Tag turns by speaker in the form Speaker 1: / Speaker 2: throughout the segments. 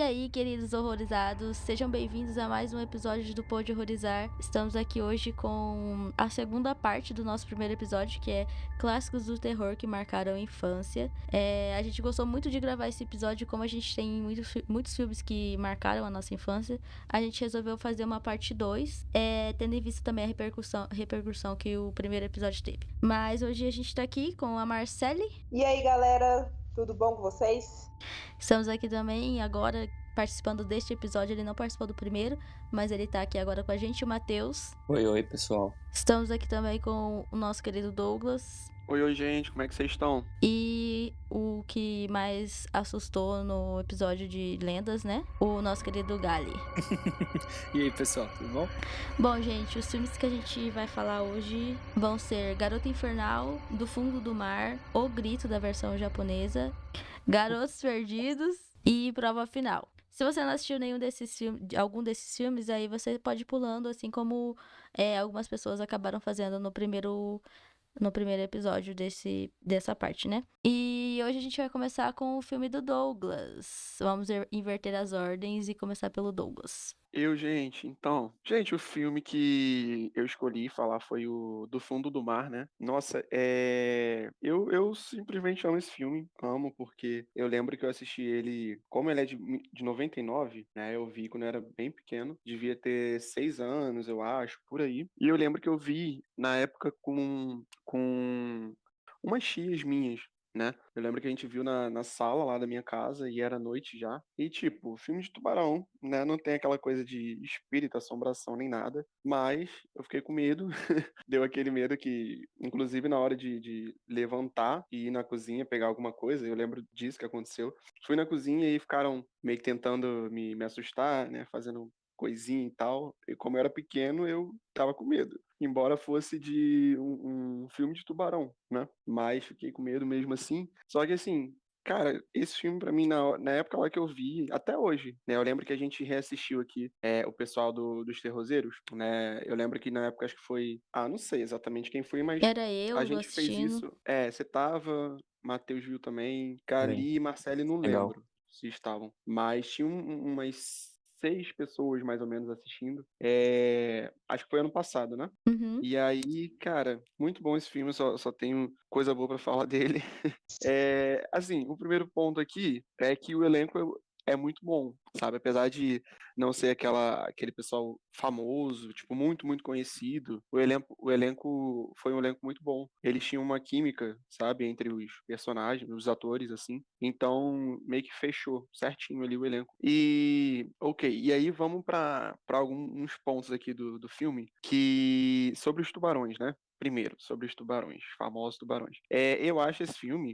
Speaker 1: aí, queridos horrorizados, sejam bem-vindos a mais um episódio do Pode Horrorizar. Estamos aqui hoje com a segunda parte do nosso primeiro episódio, que é Clássicos do Terror que Marcaram a Infância. A gente gostou muito de gravar esse episódio, como a gente tem muitos filmes que marcaram a nossa infância, a gente resolveu fazer uma parte 2, tendo em vista também a repercussão que o primeiro episódio teve. Mas hoje a gente tá aqui com a Marcele.
Speaker 2: E aí, galera, tudo bom com vocês?
Speaker 1: Estamos aqui também agora participando deste episódio. Ele não participou do primeiro, mas ele tá aqui agora com a gente, o Matheus.
Speaker 3: Oi, pessoal.
Speaker 1: Estamos aqui também com o nosso querido Douglas.
Speaker 4: Oi, gente, como é que vocês estão?
Speaker 1: E o que mais assustou no episódio de lendas, né? O nosso querido Gali.
Speaker 3: E aí, pessoal, tudo bom?
Speaker 1: Bom, gente, os filmes que a gente vai falar hoje vão ser Garota Infernal, Do Fundo do Mar, O Grito da versão japonesa, Garotos Perdidos e Prova Final. Se você não assistiu algum desses filmes, aí você pode ir pulando, assim como algumas pessoas acabaram fazendo no primeiro episódio dessa parte, né? E hoje a gente vai começar com o filme do Douglas. Vamos inverter as ordens e começar pelo Douglas.
Speaker 4: Gente, o filme que eu escolhi falar foi o Do Fundo do Mar, né? Nossa, eu simplesmente amo esse filme, amo, porque eu lembro que eu assisti ele, como ele é de 99, né? Eu vi quando eu era bem pequeno, devia ter 6 anos, eu acho, por aí. E eu lembro que eu vi na época com umas tias minhas, né? Eu lembro que a gente viu na sala lá da minha casa e era noite já. E, tipo, filme de tubarão, né? Não tem aquela coisa de espírito, assombração, nem nada. Mas eu fiquei com medo. Deu aquele medo que, inclusive, na hora de levantar e ir na cozinha pegar alguma coisa, eu lembro disso que aconteceu. Fui na cozinha e ficaram meio que tentando me assustar, né? Fazendo coisinha e tal. E como eu era pequeno, eu tava com medo. Embora fosse de um filme de tubarão, né? Mas fiquei com medo mesmo assim. Só que assim, cara, esse filme pra mim, na época lá que eu vi, até hoje, né? Eu lembro que a gente reassistiu aqui o pessoal dos Terroseiros, né? Eu lembro que na época acho que foi. Ah, não sei exatamente quem foi, mas
Speaker 1: Era eu
Speaker 4: a gente fez
Speaker 1: assistindo.
Speaker 4: isso. Você tava, Matheus viu também,
Speaker 3: Bem,
Speaker 4: Gali e Marcele não
Speaker 3: legal.
Speaker 4: lembro se estavam. Mas tinha umas 6 pessoas mais ou menos assistindo. Acho que foi ano passado, né?
Speaker 1: Uhum.
Speaker 4: E aí, cara, muito bom esse filme, só tenho coisa boa pra falar dele. Assim, o primeiro ponto aqui é que o elenco é muito bom, sabe? Apesar de não ser aquele pessoal famoso, tipo, muito, muito conhecido, o elenco foi um elenco muito bom. Eles tinham uma química, sabe, entre os personagens, os atores, assim. Então, meio que fechou certinho ali o elenco. E, ok, e aí vamos pra alguns pontos aqui do filme, que sobre os tubarões, né? Primeiro, sobre os tubarões, famosos tubarões. Eu acho esse filme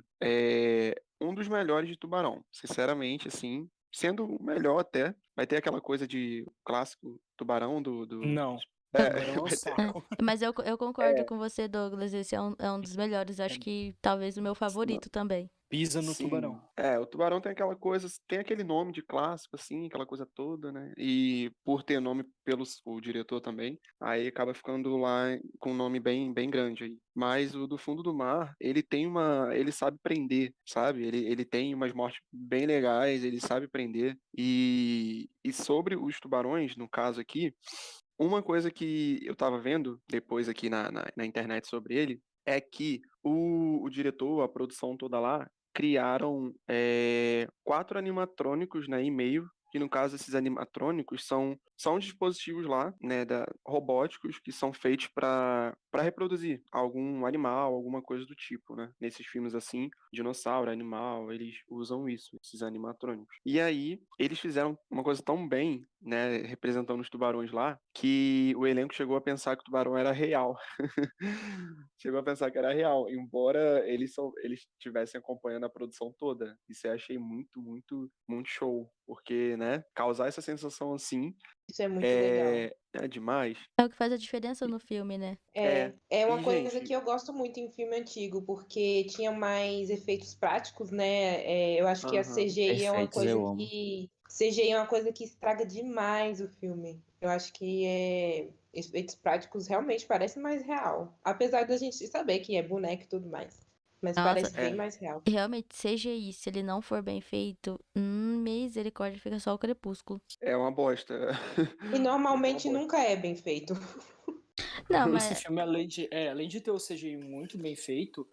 Speaker 4: um dos melhores de tubarão. Sinceramente, assim, sendo o melhor até. Vai ter aquela coisa de clássico tubarão do...
Speaker 3: Não,
Speaker 4: É,
Speaker 3: tubarão é um
Speaker 4: vai ter...
Speaker 3: saco.
Speaker 1: Mas eu concordo com você, Douglas. Esse é um dos melhores. Acho que talvez o meu
Speaker 4: Não,
Speaker 1: favorito também.
Speaker 3: Pisa no
Speaker 4: sim,
Speaker 3: tubarão.
Speaker 4: o tubarão tem aquela coisa, tem aquele nome de clássico, assim, aquela coisa toda, né? E por ter nome pelo o diretor também, aí acaba ficando lá com um nome bem, bem grande aí. Mas o do Fundo do Mar, ele sabe prender, sabe? Ele tem umas mortes bem legais, ele sabe prender. E sobre os tubarões, no caso aqui, uma coisa que eu tava vendo depois aqui na internet sobre ele, é que o diretor, a produção toda lá, criaram 4 animatrônicos, né, e meio, que no caso esses animatrônicos são dispositivos lá, né, robóticos que são feitos para reproduzir algum animal, alguma coisa do tipo, né? Nesses filmes assim, dinossauro, animal, eles usam isso, esses animatrônicos. E aí, eles fizeram uma coisa tão bem, né, representando os tubarões lá, que o elenco chegou a pensar que o tubarão era real. Chegou a pensar que era real, embora eles estivessem acompanhando a produção toda. Isso eu achei muito, muito, muito show, porque, né, causar essa sensação assim
Speaker 2: Isso é muito legal.
Speaker 4: é demais.
Speaker 1: É o que faz a diferença no filme, né?
Speaker 2: É uma
Speaker 4: E,
Speaker 2: coisa que
Speaker 4: gente,
Speaker 2: eu gosto muito em filme antigo, porque tinha mais efeitos práticos, né? Eu acho que a
Speaker 4: aham,
Speaker 2: CGI é uma
Speaker 3: Efeitos
Speaker 2: coisa
Speaker 3: eu amo.
Speaker 2: que CGI é uma coisa que estraga demais o filme. Eu acho que efeitos práticos realmente parecem mais real, apesar da gente saber que é boneco e tudo mais. Mas
Speaker 1: Nossa,
Speaker 2: parece bem mais real.
Speaker 1: realmente, CGI, se ele não for bem feito, misericórdia, fica só o crepúsculo.
Speaker 4: É uma bosta.
Speaker 2: E normalmente
Speaker 4: Fica uma
Speaker 2: nunca é bem feito.
Speaker 1: Não,
Speaker 3: Esse
Speaker 1: mas
Speaker 3: filme, além de ter o CGI muito bem feito,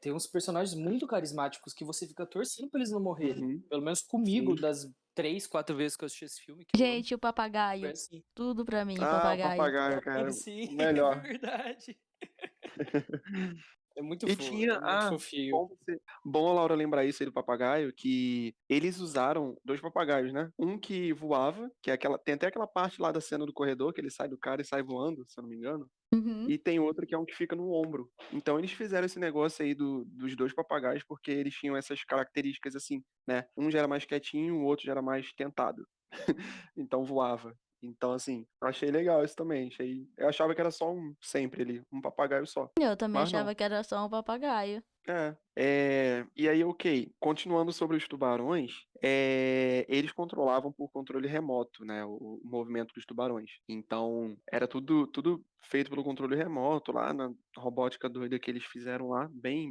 Speaker 3: tem uns personagens muito carismáticos que você fica torcendo pra eles não morrerem.
Speaker 4: Uhum,
Speaker 3: Pelo menos comigo,
Speaker 4: sim.
Speaker 3: das 3, 4 vezes que eu assisti esse filme, que eu amo,
Speaker 1: gente, o
Speaker 3: foi
Speaker 1: papagaio,
Speaker 3: assim.
Speaker 1: tudo pra mim, o
Speaker 4: Ah, o
Speaker 1: papagaio.
Speaker 4: papagaio, cara,
Speaker 3: Sim,
Speaker 4: o
Speaker 3: é
Speaker 4: melhor.
Speaker 3: verdade. É muito
Speaker 4: E
Speaker 3: fofo,
Speaker 4: tinha,
Speaker 3: é muito fofinho.
Speaker 4: bom a Laura lembrar isso aí do papagaio, que eles usaram 2 papagaios, né? Um que voava, que é tem até aquela parte lá da cena do corredor, que ele sai do cara e sai voando, se eu não me engano.
Speaker 1: Uhum.
Speaker 4: E tem outro que é um que fica no ombro. Então eles fizeram esse negócio aí dos 2 papagaios porque eles tinham essas características assim, né? Um já era mais quietinho, o outro já era mais tentado. Então voava. Então, assim, achei legal isso também. Eu achava que era só sempre ali, um papagaio só.
Speaker 1: Eu também
Speaker 4: Mas não.
Speaker 1: achava que era só um papagaio.
Speaker 4: E aí, ok, continuando sobre os tubarões, eles controlavam por controle remoto, né, o movimento dos tubarões. Então, era tudo feito pelo controle remoto lá na robótica doida que eles fizeram lá, bem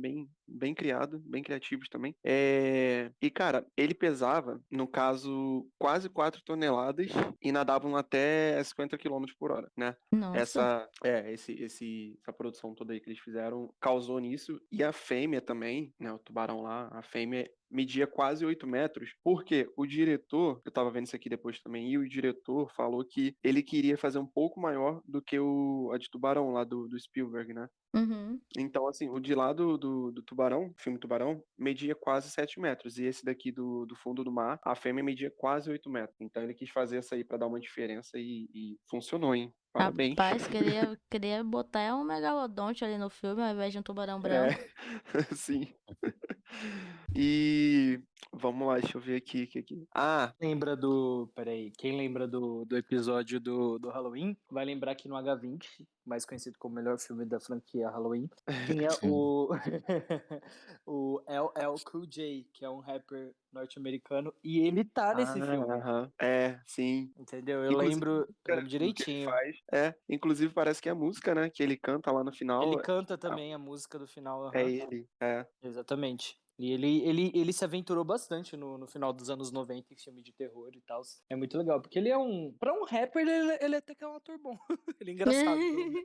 Speaker 4: criado, bem criativos também. E, cara, ele pesava, no caso, quase 4 toneladas e nadavam até 50 quilômetros por hora, né?
Speaker 1: Nossa.
Speaker 4: Essa produção toda aí que eles fizeram causou nisso. E a fêmea também, né? O tubarão lá, a fêmea media quase 8 metros. Porque o diretor, eu tava vendo isso aqui depois também, e o diretor falou que ele queria fazer um pouco maior do que a de tubarão lá do Spielberg, né?
Speaker 1: Uhum.
Speaker 4: Então, assim, o de lá do Tubarão, filme Tubarão, media quase 7 metros. E esse daqui do Fundo do Mar, a fêmea media quase 8 metros. Então ele quis fazer essa aí pra dar uma diferença e funcionou, hein? Parabéns.
Speaker 1: Rapaz, queria botar um megalodonte ali no filme ao invés de um tubarão branco.
Speaker 4: Sim. E vamos lá, deixa eu ver aqui. Ah,
Speaker 3: Peraí, quem lembra do episódio do Halloween, vai lembrar que no H20, mais conhecido como o melhor filme da franquia Halloween, tinha o LL Cool J, que é um rapper norte-americano, e ele tá nesse filme,
Speaker 4: aham. Sim.
Speaker 3: entendeu? Eu
Speaker 4: Inclusive,
Speaker 3: lembro, eu lembro
Speaker 4: do que ele
Speaker 3: direitinho.
Speaker 4: faz. Inclusive parece que é a música, né? Que ele canta lá no
Speaker 3: Ele
Speaker 4: final.
Speaker 3: canta também a música do final,
Speaker 4: É
Speaker 3: aham.
Speaker 4: ele.
Speaker 3: Exatamente. E ele se aventurou bastante no final dos anos 90 em filme de terror e tal. É muito legal, porque ele é pra um rapper, ele até que é um ator bom. Ele é engraçado, pelo menos.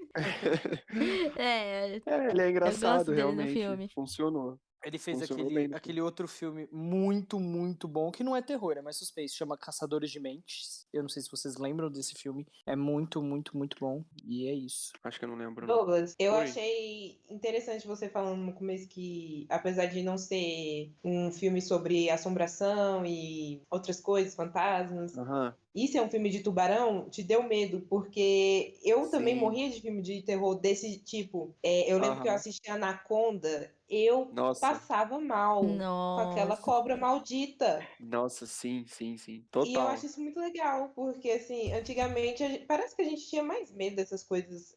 Speaker 1: É,
Speaker 4: Ele é
Speaker 1: eu gosto
Speaker 4: engraçado,
Speaker 1: dele no
Speaker 4: realmente.
Speaker 1: filme.
Speaker 4: Funcionou.
Speaker 3: Ele fez
Speaker 4: Funcionou bem no filme.
Speaker 3: aquele outro filme muito, muito bom, que não é terror, é mais suspense, chama Caçadores de Mentes. Eu não sei se vocês lembram desse filme. É muito, muito, muito bom. E é isso.
Speaker 4: Acho que eu não lembro, não.
Speaker 2: Douglas, eu
Speaker 4: Oi.
Speaker 2: achei interessante você falando no começo que, apesar de não ser um filme sobre assombração e outras coisas, fantasmas,
Speaker 4: Aham.
Speaker 2: isso é um filme de tubarão, te deu medo, porque eu também
Speaker 4: Sim.
Speaker 2: morria de filme de terror desse tipo. Eu lembro que eu
Speaker 4: Aham.
Speaker 2: assisti Anaconda, eu
Speaker 4: Nossa.
Speaker 2: passava mal com aquela
Speaker 1: Nossa.
Speaker 2: cobra maldita.
Speaker 4: Nossa, sim.
Speaker 2: E eu acho
Speaker 4: Total.
Speaker 2: isso muito legal, porque assim, antigamente parece que a gente tinha mais medo dessas coisas,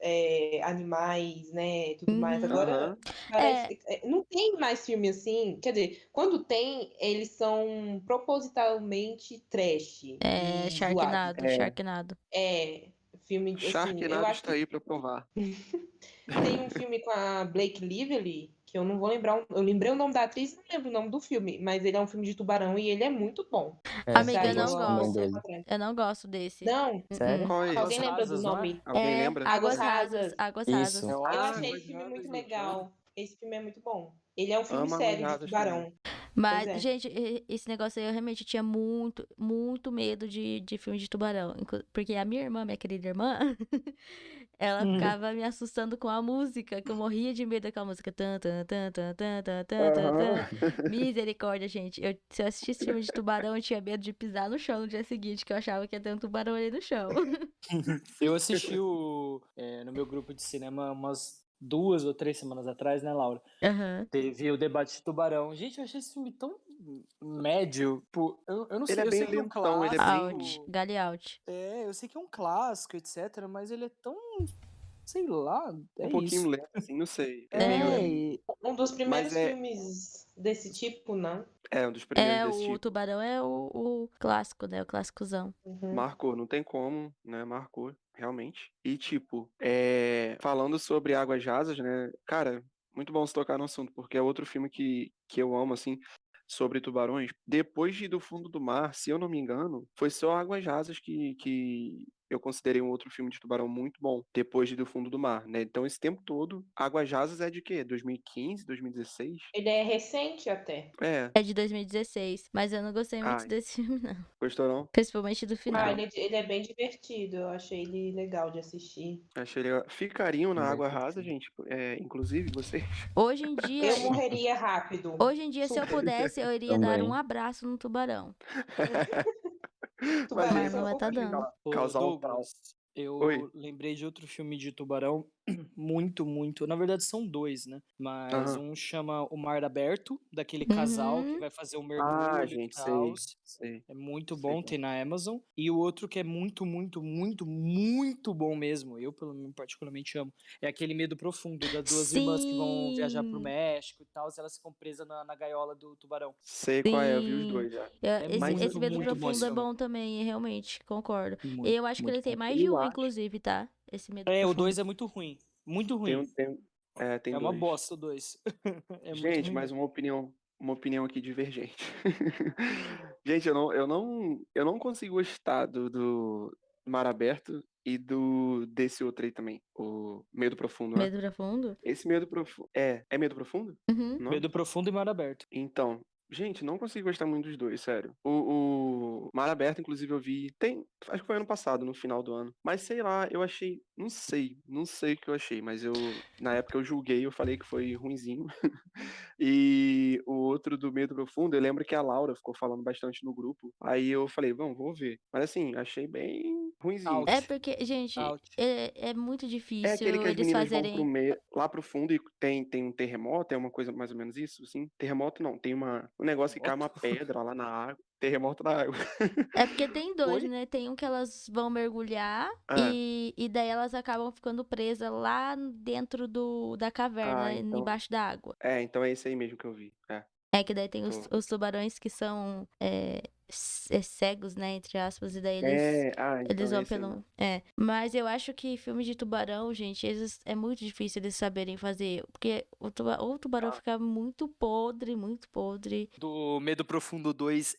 Speaker 2: animais, né, tudo mais.
Speaker 1: Uhum.
Speaker 2: Agora
Speaker 4: Aham.
Speaker 2: parece,
Speaker 1: É,
Speaker 2: não tem mais filme assim. Quer dizer, quando tem, eles são propositalmente trash e zoados.
Speaker 4: É.
Speaker 1: Sharknado.
Speaker 2: É, filme assim, eu
Speaker 4: Sharknado
Speaker 2: acho
Speaker 4: está
Speaker 2: que
Speaker 4: aí pra provar.
Speaker 2: tem um filme com a Blake Lively, que eu não vou lembrar, eu lembrei o nome da atriz, não lembro o nome do filme, mas ele é um filme de tubarão e ele é muito bom.
Speaker 1: Amiga, eu
Speaker 2: Saiu
Speaker 1: não
Speaker 5: gosto também
Speaker 2: há um tempo
Speaker 1: gosto.
Speaker 5: dele.
Speaker 2: atrás.
Speaker 1: Eu não gosto desse.
Speaker 2: Não,
Speaker 1: Uh-uh.
Speaker 5: Sério?
Speaker 4: Qual é
Speaker 3: Águas
Speaker 2: alguém
Speaker 4: esse?
Speaker 2: lembra do
Speaker 3: Rasas, não é?
Speaker 2: nome?
Speaker 4: Alguém lembra?
Speaker 2: Águas
Speaker 1: Águas
Speaker 2: Rasas.
Speaker 1: Rasas, Águas
Speaker 5: Isso.
Speaker 1: Rasas.
Speaker 2: Eu
Speaker 4: Ah,
Speaker 2: achei
Speaker 4: Águas
Speaker 2: esse filme
Speaker 4: Rasas,
Speaker 2: muito
Speaker 4: gente, amo.
Speaker 2: legal. Esse filme é muito bom. Ele é um filme
Speaker 4: Amo Águas
Speaker 2: sério de
Speaker 4: Rasas também.
Speaker 2: tubarão.
Speaker 1: Mas,
Speaker 2: Pois é.
Speaker 1: gente, esse negócio aí eu realmente tinha muito, muito medo de filme de tubarão. Porque a minha querida irmã, ela ficava me assustando com a música, que eu morria de medo daquela música. Tan, tan, tan, tan, tan, tan, tan, tan,
Speaker 4: Aham.
Speaker 1: tan. Misericórdia, gente. Se eu assistisse filme de tubarão, eu tinha medo de pisar no chão no dia seguinte, que eu achava que ia ter um tubarão ali no chão.
Speaker 3: Eu assisti no meu grupo de cinema umas 2 ou 3 semanas atrás, né, Laura?
Speaker 1: Aham.
Speaker 3: Teve o debate de Tubarão. Gente, eu achei esse filme tão médio. Pô, eu não
Speaker 4: Ele
Speaker 3: sei,
Speaker 4: é
Speaker 3: eu
Speaker 4: bem
Speaker 3: sei que é um
Speaker 4: lentão, ele é bem.
Speaker 1: Out. Gali out.
Speaker 3: Eu sei que é um clássico, etc. Mas ele é tão, sei lá,
Speaker 4: Um
Speaker 3: é
Speaker 4: pouquinho
Speaker 3: isso.
Speaker 4: lento, assim, não sei. É meio.
Speaker 3: É, e-
Speaker 2: Um dos
Speaker 4: Mas
Speaker 2: primeiros filmes desse tipo, não?
Speaker 4: um dos primeiros
Speaker 1: É,
Speaker 4: desse
Speaker 1: o
Speaker 4: tipo.
Speaker 1: tubarão é o clássico, né? O clássicozão.
Speaker 2: Uhum.
Speaker 4: Marcou, não tem como, né? Marcou, realmente. E, tipo, falando sobre Águas Rasas, né? Cara, muito bom você tocar no assunto, porque é outro filme que eu amo, assim, sobre tubarões. Depois de Do Fundo do Mar, se eu não me engano, foi só Águas Rasas que eu considerei um outro filme de tubarão muito bom, depois de Do Fundo do Mar, né? Então, esse tempo todo, Águas Rasas é de quê? 2015, 2016?
Speaker 2: Ele é recente até.
Speaker 4: É.
Speaker 1: É de 2016, mas eu não gostei muito
Speaker 4: Ah,
Speaker 1: desse filme, não.
Speaker 4: gostou não?
Speaker 1: Principalmente do final.
Speaker 2: Ele é bem divertido. Eu achei ele legal de assistir.
Speaker 4: Achei legal. Ficariam na
Speaker 3: Também
Speaker 4: água
Speaker 3: curti.
Speaker 4: rasa, gente? Inclusive, vocês?
Speaker 1: Hoje em dia,
Speaker 2: Eu morreria rápido.
Speaker 1: hoje em dia, se eu
Speaker 2: Super.
Speaker 1: pudesse, eu iria dar um
Speaker 3: Também.
Speaker 1: abraço no tubarão.
Speaker 2: Tubarão
Speaker 1: Mas
Speaker 2: são
Speaker 1: não vai tá
Speaker 2: fofinhos.
Speaker 1: dando.
Speaker 3: Ô,
Speaker 4: Causar um trauma.
Speaker 3: Douglas,
Speaker 4: Oi.
Speaker 3: eu lembrei de outro filme de tubarão muito. Na verdade, são dois, né? Mas
Speaker 4: Aham.
Speaker 3: um chama O Mar Aberto, daquele casal que
Speaker 1: Uhum.
Speaker 3: vai fazer um
Speaker 4: Ah,
Speaker 3: mergulho e
Speaker 4: gente,
Speaker 3: tal.
Speaker 4: sei.
Speaker 3: É muito
Speaker 4: Sei
Speaker 3: bom,
Speaker 4: qual.
Speaker 3: tem na Amazon. E o outro que é muito bom mesmo, eu pelo menos particularmente amo, é aquele Medo Profundo, das duas irmãs que vão viajar pro
Speaker 1: Sim,
Speaker 3: México e tal, e elas ficam presas na gaiola do tubarão.
Speaker 4: Sei qual é, eu vi os
Speaker 1: sim.
Speaker 4: dois já.
Speaker 3: É
Speaker 1: Esse Medo
Speaker 3: muito bom
Speaker 1: Profundo
Speaker 3: esse
Speaker 1: é
Speaker 3: filme.
Speaker 1: bom também, realmente, concordo. E
Speaker 3: Muito,
Speaker 1: eu acho que
Speaker 3: muito
Speaker 1: ele tem
Speaker 3: bom.
Speaker 1: mais de
Speaker 4: Eu
Speaker 1: um,
Speaker 4: acho.
Speaker 1: inclusive, tá? Esse Medo
Speaker 3: É, o
Speaker 1: Profundo.
Speaker 3: 2 é muito ruim. Muito
Speaker 4: Tem,
Speaker 3: ruim.
Speaker 4: tem
Speaker 3: É uma
Speaker 4: dois.
Speaker 3: bosta o 2. É muito
Speaker 4: Gente,
Speaker 3: ruim
Speaker 4: mas
Speaker 3: mesmo.
Speaker 4: uma opinião aqui divergente. Gente, eu não consigo gostar do Mar Aberto e desse outro aí também, o Medo Profundo, né?
Speaker 1: Medo Profundo?
Speaker 4: Esse Medo Profundo. É Medo Profundo?
Speaker 1: Uhum.
Speaker 4: O nome?
Speaker 3: Medo Profundo e Mar Aberto.
Speaker 4: Então, gente, não consigo gostar muito dos dois, sério. O Mar Aberto, inclusive, eu vi. Acho que foi ano passado, no final do ano. Mas sei lá, eu achei. Não sei o que eu achei, mas na época eu julguei, eu falei que foi ruinzinho. E o outro do Medo Profundo, eu lembro que a Laura ficou falando bastante no grupo. Aí eu falei, vamos, vou ver. Mas assim, achei bem ruinzinho.
Speaker 1: É
Speaker 3: Out.
Speaker 1: porque, gente,
Speaker 3: Out.
Speaker 1: é muito
Speaker 4: É aquele que
Speaker 1: difícil
Speaker 4: as
Speaker 1: eles
Speaker 4: meninas vão
Speaker 1: fazerem.
Speaker 4: lá pro fundo e tem um terremoto, é uma coisa mais ou menos isso, assim. Terremoto não, tem um negócio que cai uma
Speaker 3: Moto?
Speaker 4: pedra lá na água. Terremoto na água.
Speaker 1: É porque tem dois,
Speaker 3: Oi?
Speaker 1: né? Tem um que elas vão mergulhar
Speaker 4: Ah,
Speaker 1: e daí elas acabam ficando presas lá dentro da caverna,
Speaker 4: então.
Speaker 1: embaixo da água.
Speaker 4: Então é esse aí mesmo que eu vi.
Speaker 1: É que daí tem
Speaker 4: Tô.
Speaker 1: os tubarões que são cegos, né? Entre aspas, e daí eles
Speaker 4: Então é
Speaker 1: vão
Speaker 4: esse aí mesmo.
Speaker 1: pelo. Mas eu acho que filme de tubarão, gente, é muito difícil eles saberem fazer. Porque o tubarão
Speaker 4: Ah,
Speaker 1: fica muito podre, muito podre.
Speaker 3: Do Medo Profundo 2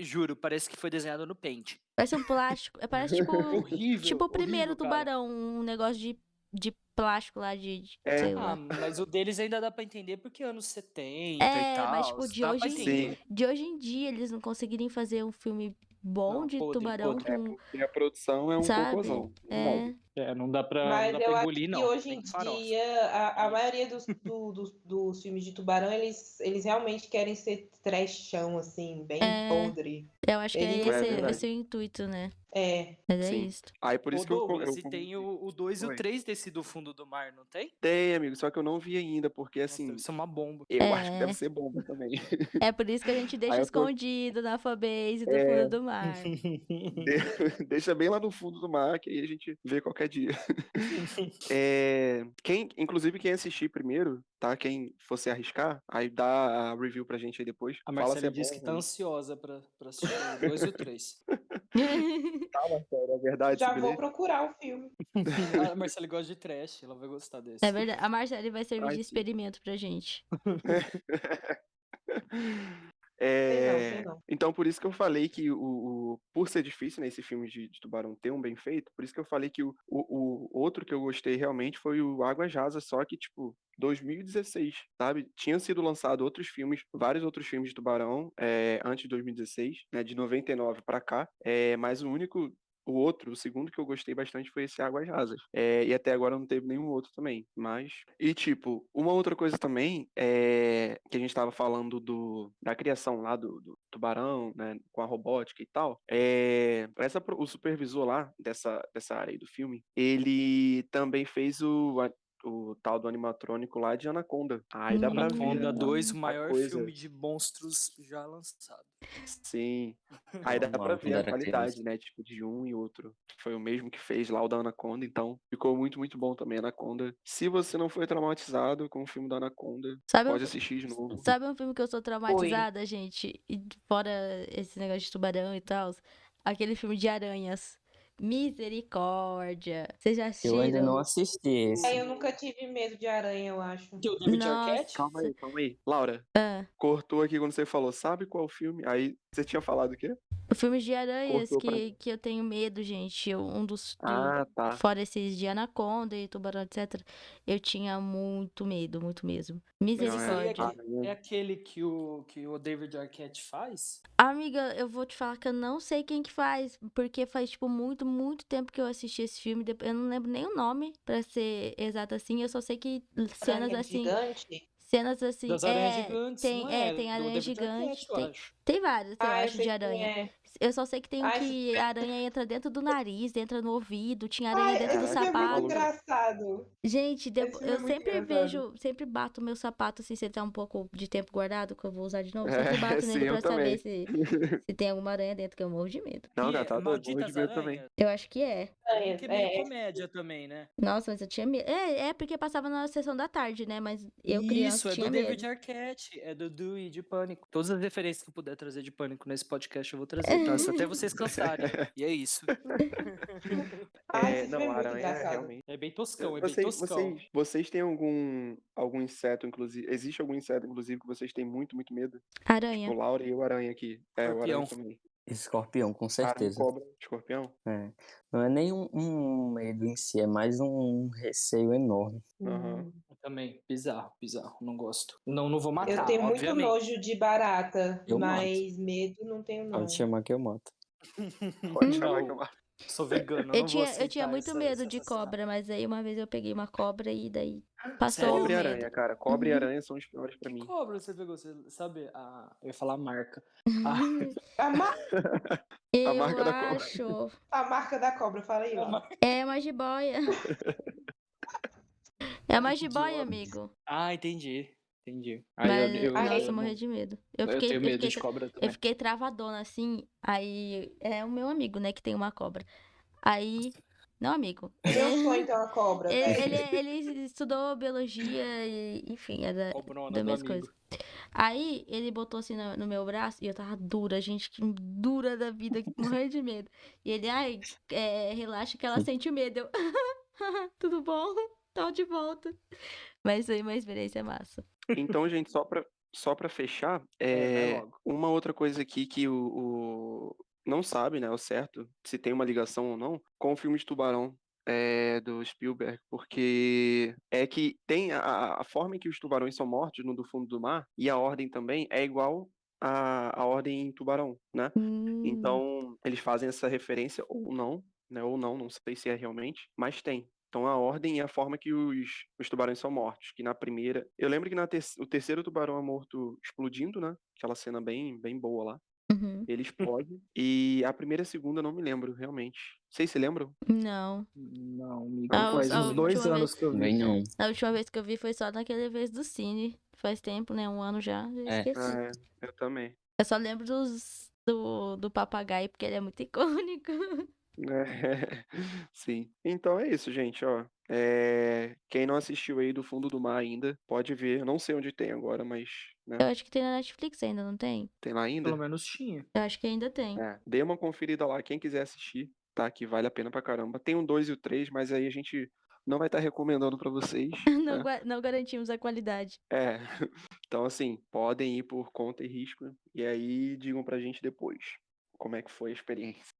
Speaker 3: juro, parece que foi desenhado no Paint.
Speaker 1: Parece um plástico. Parece tipo o primeiro
Speaker 3: Horrível, cara.
Speaker 1: tubarão, um negócio de plástico lá
Speaker 4: É,
Speaker 1: sei
Speaker 3: Ah,
Speaker 1: lá.
Speaker 3: mas o deles ainda dá pra entender porque é anos 70 e
Speaker 1: Mas
Speaker 3: tal,
Speaker 1: tipo,
Speaker 3: dá pra
Speaker 4: sim.
Speaker 3: entender.
Speaker 1: de hoje em dia eles não conseguirem fazer um filme bom
Speaker 3: Não,
Speaker 1: de
Speaker 3: podre,
Speaker 1: tubarão
Speaker 3: podre.
Speaker 1: com,
Speaker 4: Porque a produção é um
Speaker 1: sabe?
Speaker 4: cocôzão. Verdade.
Speaker 3: Não
Speaker 2: Mas
Speaker 3: dá
Speaker 2: eu
Speaker 3: pra
Speaker 2: acho
Speaker 3: engolir,
Speaker 2: que
Speaker 3: não.
Speaker 2: hoje
Speaker 3: Tem
Speaker 2: em
Speaker 3: que farofa.
Speaker 2: dia a maioria dos filmes de tubarão, eles realmente querem ser trashão, assim, bem
Speaker 1: É,
Speaker 2: podre.
Speaker 1: eu acho que é
Speaker 2: Eles
Speaker 4: É
Speaker 1: esse
Speaker 4: verdade.
Speaker 1: o intuito, né?
Speaker 2: é.
Speaker 1: Mas é
Speaker 4: Sim.
Speaker 1: isso.
Speaker 4: Aí por
Speaker 3: Ô
Speaker 4: isso que eu,
Speaker 3: Douglas,
Speaker 4: eu
Speaker 3: e tem
Speaker 4: comentei.
Speaker 3: o 2 e o
Speaker 4: Oi.
Speaker 3: 3 desse do fundo do mar, não tem?
Speaker 4: Tem, amigo, só que eu não vi ainda, porque
Speaker 3: Nossa, deve
Speaker 4: assim,
Speaker 3: ser uma bomba.
Speaker 4: eu acho que deve
Speaker 1: É,
Speaker 4: ser bom também.
Speaker 1: é por isso que a gente
Speaker 4: Aí
Speaker 1: deixa
Speaker 4: eu tô.
Speaker 1: escondido na fanbase do fundo
Speaker 4: É,
Speaker 1: do mar.
Speaker 4: de- deixa bem lá no fundo do mar, que aí a gente vê qualquer dia. Inclusive, quem assistir primeiro, tá? Quem for se arriscar, aí dá a review pra gente aí depois.
Speaker 3: A
Speaker 4: Fala se
Speaker 3: Marcela
Speaker 4: é bom
Speaker 3: disse
Speaker 4: ou
Speaker 3: que tá
Speaker 4: ruim.
Speaker 3: ansiosa pra assistir o 2 e o 3.
Speaker 4: Tá, Marcelo, é verdade esse
Speaker 2: Já vou
Speaker 4: bilhete?
Speaker 2: procurar o filme.
Speaker 3: A Marcela gosta de trash, ela vai gostar
Speaker 1: É
Speaker 3: desse.
Speaker 1: verdade. A Marcele vai servir
Speaker 4: Ai,
Speaker 1: de
Speaker 4: sim.
Speaker 1: experimento pra gente.
Speaker 2: Sei não.
Speaker 4: Então, por isso que eu falei que por ser difícil, né, esse filme de tubarão ter um bem feito, por isso que eu falei que o outro que eu gostei realmente foi o Águas Rasas, só que, tipo, 2016, sabe? Tinham sido lançados vários outros filmes de tubarão, antes de 2016, né, de 99 pra cá, mas o segundo que eu gostei bastante foi esse Águas Rasas. E até agora não teve nenhum outro também. Mas. E, tipo, uma outra coisa também que a gente tava falando da criação lá do tubarão, né? Com a robótica e tal. O supervisor lá dessa área aí do filme, ele também fez o tal do animatrônico lá de Anaconda. Aí dá pra ver
Speaker 3: Anaconda 2, o
Speaker 4: a
Speaker 3: maior
Speaker 4: coisa.
Speaker 3: filme de monstros já lançado.
Speaker 4: Sim. Aí dá pra
Speaker 5: Normal,
Speaker 4: ver
Speaker 5: quando
Speaker 4: a
Speaker 5: era criança.
Speaker 4: qualidade, né? Tipo, de um e outro. Foi o mesmo que fez lá o da Anaconda, então ficou muito, muito bom também Anaconda. Se você não foi traumatizado com o filme da Anaconda,
Speaker 1: Sabe
Speaker 4: pode assistir de novo.
Speaker 1: sabe um filme que eu sou
Speaker 2: Foi.
Speaker 1: traumatizada, gente? E fora esse negócio de tubarão e tal, aquele filme de aranhas. Misericórdia. Vocês já
Speaker 5: Eu ainda não
Speaker 1: assistiram?
Speaker 5: assisti esse.
Speaker 2: Eu nunca tive medo de aranha, eu acho.
Speaker 3: Que o David Arquette?
Speaker 4: Calma
Speaker 1: Nossa.
Speaker 4: aí, calma aí. Laura,
Speaker 1: Ah,
Speaker 4: cortou aqui quando você falou, sabe qual filme? Aí você tinha falado o quê?
Speaker 1: filmes de aranhas
Speaker 4: Cortou pra.
Speaker 1: que eu tenho medo, gente. Um dos.
Speaker 4: Ah, tá.
Speaker 1: Fora esses de anaconda e tubarão, etc. Eu tinha muito medo mesmo.
Speaker 3: Mas esse aí
Speaker 1: Misericórdia.
Speaker 3: é aquele que o David Arquette faz?
Speaker 1: Amiga, eu vou te falar que eu não sei quem que faz, porque faz, tipo, muito, muito tempo que eu assisti esse filme. Eu não lembro nem o nome, pra ser exato assim. Eu só sei que cenas
Speaker 2: Aranha
Speaker 1: assim.
Speaker 2: gigante?
Speaker 1: Cenas assim.
Speaker 3: Das aranhas gigantes, não é?
Speaker 1: Tem
Speaker 3: Do
Speaker 1: aranha
Speaker 3: David
Speaker 1: gigante.
Speaker 3: Arquette, eu acho.
Speaker 1: Tem vários, eu
Speaker 2: Ah, eu
Speaker 1: acho,
Speaker 2: sei
Speaker 1: de
Speaker 2: quem
Speaker 1: aranha.
Speaker 2: é.
Speaker 1: Eu só sei que tem um
Speaker 2: Ai,
Speaker 1: que a aranha entra dentro do nariz, entra no ouvido, tinha aranha dentro do
Speaker 2: esse filme é muito
Speaker 1: sapato.
Speaker 2: engraçado.
Speaker 1: Gente,
Speaker 2: Esse filme
Speaker 1: eu
Speaker 2: é muito
Speaker 1: sempre
Speaker 2: engraçado.
Speaker 1: sempre bato meu sapato assim, se ele tá um pouco de tempo guardado, que eu vou usar de novo. Eu
Speaker 4: É,
Speaker 1: sempre bato
Speaker 4: sim,
Speaker 1: nele
Speaker 4: eu
Speaker 1: pra saber
Speaker 4: também.
Speaker 1: se tem alguma aranha dentro, que eu morro de medo.
Speaker 4: Não,
Speaker 3: E
Speaker 4: cara, tá doido, morro de
Speaker 3: Malditas
Speaker 4: medo também.
Speaker 3: Aranhas.
Speaker 1: Eu acho que é.
Speaker 2: Aranha,
Speaker 3: Que é meio comédia também, né?
Speaker 1: Nossa, mas eu tinha medo. É porque passava na sessão da tarde, né? Mas eu, criança,
Speaker 3: Isso, é
Speaker 1: tinha
Speaker 3: do David
Speaker 1: medo.
Speaker 3: Arquette, é do Dewey de Pânico. Todas as referências que eu puder trazer de Pânico nesse podcast eu vou trazer, tá? Até vocês cansarem. E é isso.
Speaker 2: Esse filme
Speaker 4: Não,
Speaker 2: é muito
Speaker 4: aranha
Speaker 2: engraçado.
Speaker 4: realmente.
Speaker 3: É bem toscão, é bem toscão.
Speaker 4: Vocês têm algum inseto, inclusive? Existe algum inseto, inclusive, que vocês têm muito, muito medo? Tipo,
Speaker 1: Aranha.
Speaker 4: Laura e o aranha aqui. É, o aranha
Speaker 3: Escorpião.
Speaker 4: também.
Speaker 5: Escorpião, com
Speaker 4: Aranha,
Speaker 5: certeza.
Speaker 4: cobra, escorpião.
Speaker 5: É. Não é nem um medo em si, é mais um receio enorme.
Speaker 4: Aham.
Speaker 3: Eu também. Bizarro, bizarro. Não gosto. Não vou matar,
Speaker 2: Eu tenho muito
Speaker 3: obviamente.
Speaker 2: nojo de barata,
Speaker 5: Eu mato.
Speaker 2: mas medo não tenho, não.
Speaker 5: Pode chamar que eu mato.
Speaker 4: Pode chamar que eu
Speaker 3: Não,
Speaker 4: mato.
Speaker 3: sou vegano,
Speaker 1: Eu
Speaker 3: não vou
Speaker 1: tinha
Speaker 3: aceitar
Speaker 1: muito
Speaker 3: essa,
Speaker 1: medo
Speaker 3: esse
Speaker 1: de
Speaker 3: assassinato.
Speaker 1: cobra, mas aí uma vez eu peguei uma cobra e daí passou
Speaker 3: Sério?
Speaker 1: o
Speaker 4: Cobra e
Speaker 1: medo.
Speaker 4: aranha, cara. Cobra e aranha são os piores pra mim.
Speaker 3: Cobra você pegou, você sabe? Eu ia falar a marca. Ah,
Speaker 2: A, ma-
Speaker 4: A
Speaker 1: Eu
Speaker 4: marca da cobra.
Speaker 1: acho.
Speaker 2: a marca da cobra, fala aí,
Speaker 3: a
Speaker 2: ó.
Speaker 3: marca
Speaker 1: É uma jiboia. É uma
Speaker 3: que
Speaker 1: jiboia,
Speaker 3: idiota.
Speaker 1: amigo.
Speaker 3: Entendi. Entendi.
Speaker 1: Mas, nossa, eu
Speaker 3: Eu
Speaker 1: morri
Speaker 3: não.
Speaker 1: de medo.
Speaker 3: Eu tenho medo de cobra
Speaker 1: Eu
Speaker 3: também.
Speaker 1: fiquei travadona assim. Aí é o meu amigo, né, que tem uma cobra. Aí. Não, amigo.
Speaker 2: Meu sonho ter uma cobra, velho.
Speaker 1: Ele estudou biologia e, enfim, é
Speaker 3: Cobrona
Speaker 1: da
Speaker 3: do
Speaker 1: mesma
Speaker 3: amigo.
Speaker 1: coisa. Aí ele botou assim no meu braço e eu tava dura, gente, que dura da vida, morrendo de medo. E ele, relaxa que ela sente o medo. Eu, tudo bom? Tô de volta. Mas foi uma experiência massa.
Speaker 4: Então, gente, só pra fechar,
Speaker 3: Vai logo.
Speaker 4: uma outra coisa aqui que não sabe, né, o certo, se tem uma ligação ou não, com o filme de Tubarão do Spielberg, porque é que tem a forma em que os tubarões são mortos no do fundo do mar e a ordem também é igual à ordem em Tubarão, né? Então, eles fazem essa referência ou não, né? Ou não sei se é realmente, mas tem. Então, a ordem e a forma que os tubarões são mortos. Que na primeira. Eu lembro que o terceiro tubarão é morto explodindo, né? Aquela cena bem, bem boa lá.
Speaker 1: Uhum.
Speaker 4: Ele explode. E a primeira e a segunda eu não me lembro, realmente. Vocês se lembram?
Speaker 1: Não.
Speaker 3: Não, amigo.
Speaker 1: A
Speaker 3: Faz uns 2
Speaker 1: última
Speaker 3: anos
Speaker 1: vez-
Speaker 3: que eu vi.
Speaker 5: Bem não.
Speaker 1: A última vez que eu vi foi só naquela vez do Cine. Faz tempo, né? 1 ano já.
Speaker 5: É.
Speaker 1: Esqueci.
Speaker 4: Eu também.
Speaker 1: Eu só lembro do papagaio, porque ele é muito icônico.
Speaker 4: Sim. Então é isso, gente, ó. Quem não assistiu aí do Fundo do Mar ainda, pode ver. Eu não sei onde tem agora, mas, né,
Speaker 1: Eu acho que tem na Netflix ainda, não tem?
Speaker 4: tem lá ainda.
Speaker 3: Pelo menos tinha.
Speaker 1: Eu acho que ainda tem.
Speaker 4: Dê uma conferida lá, quem quiser assistir, tá? Que vale a pena pra caramba. Tem o 2 e o 3, mas aí a gente não vai estar recomendando pra vocês,
Speaker 1: Não,
Speaker 4: né?
Speaker 1: não garantimos a qualidade.
Speaker 4: Então, assim, podem ir por conta e risco, e aí digam pra gente depois como é que foi a experiência.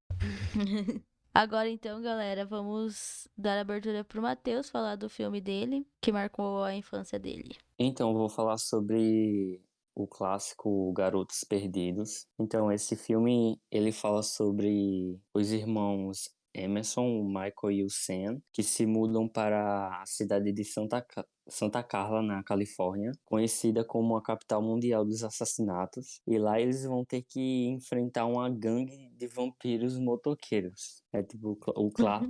Speaker 1: Agora então, galera, vamos dar abertura pro Matheus falar do filme dele, que marcou a infância dele.
Speaker 5: Então, eu vou falar sobre o clássico Garotos Perdidos. Então, esse filme, ele fala sobre os irmãos Emerson, o Michael e o Sam, que se mudam para a cidade de Santa Carla, na Califórnia, conhecida como a capital mundial dos assassinatos. E lá eles vão ter que enfrentar uma gangue de vampiros motoqueiros. É tipo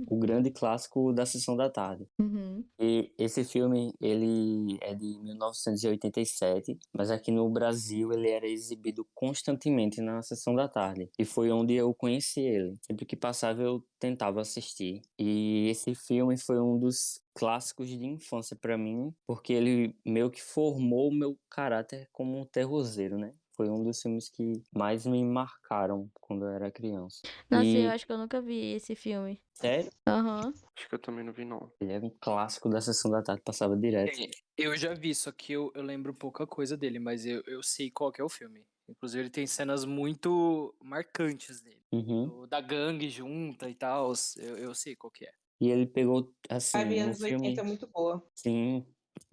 Speaker 5: o grande clássico da Sessão da Tarde.
Speaker 1: Uhum.
Speaker 5: E esse filme, ele é de 1987, mas aqui no Brasil ele era exibido constantemente na Sessão da Tarde. E foi onde eu conheci ele. Sempre que passava eu tentava assistir. E esse filme foi um dos clássicos de infância para mim, porque ele meio que formou o meu caráter como um terrorzeiro, né? foi um dos filmes que mais me marcaram quando eu era criança.
Speaker 1: Nossa, eu
Speaker 5: E,
Speaker 1: acho que eu nunca vi esse filme.
Speaker 5: sério,
Speaker 1: Aham.
Speaker 4: Acho que eu também não vi, não.
Speaker 5: ele é um clássico da Sessão da Tarde, passava direto.
Speaker 3: Eu já vi, só que eu lembro pouca coisa dele, mas eu sei qual que é o filme. Inclusive, ele tem cenas muito marcantes dele.
Speaker 5: Uhum.
Speaker 3: Da gangue junta e tal. Eu sei qual que é.
Speaker 5: E ele pegou, assim,
Speaker 2: Vibe
Speaker 5: no
Speaker 2: anos 80
Speaker 5: filme,
Speaker 2: é muito boa.
Speaker 5: sim,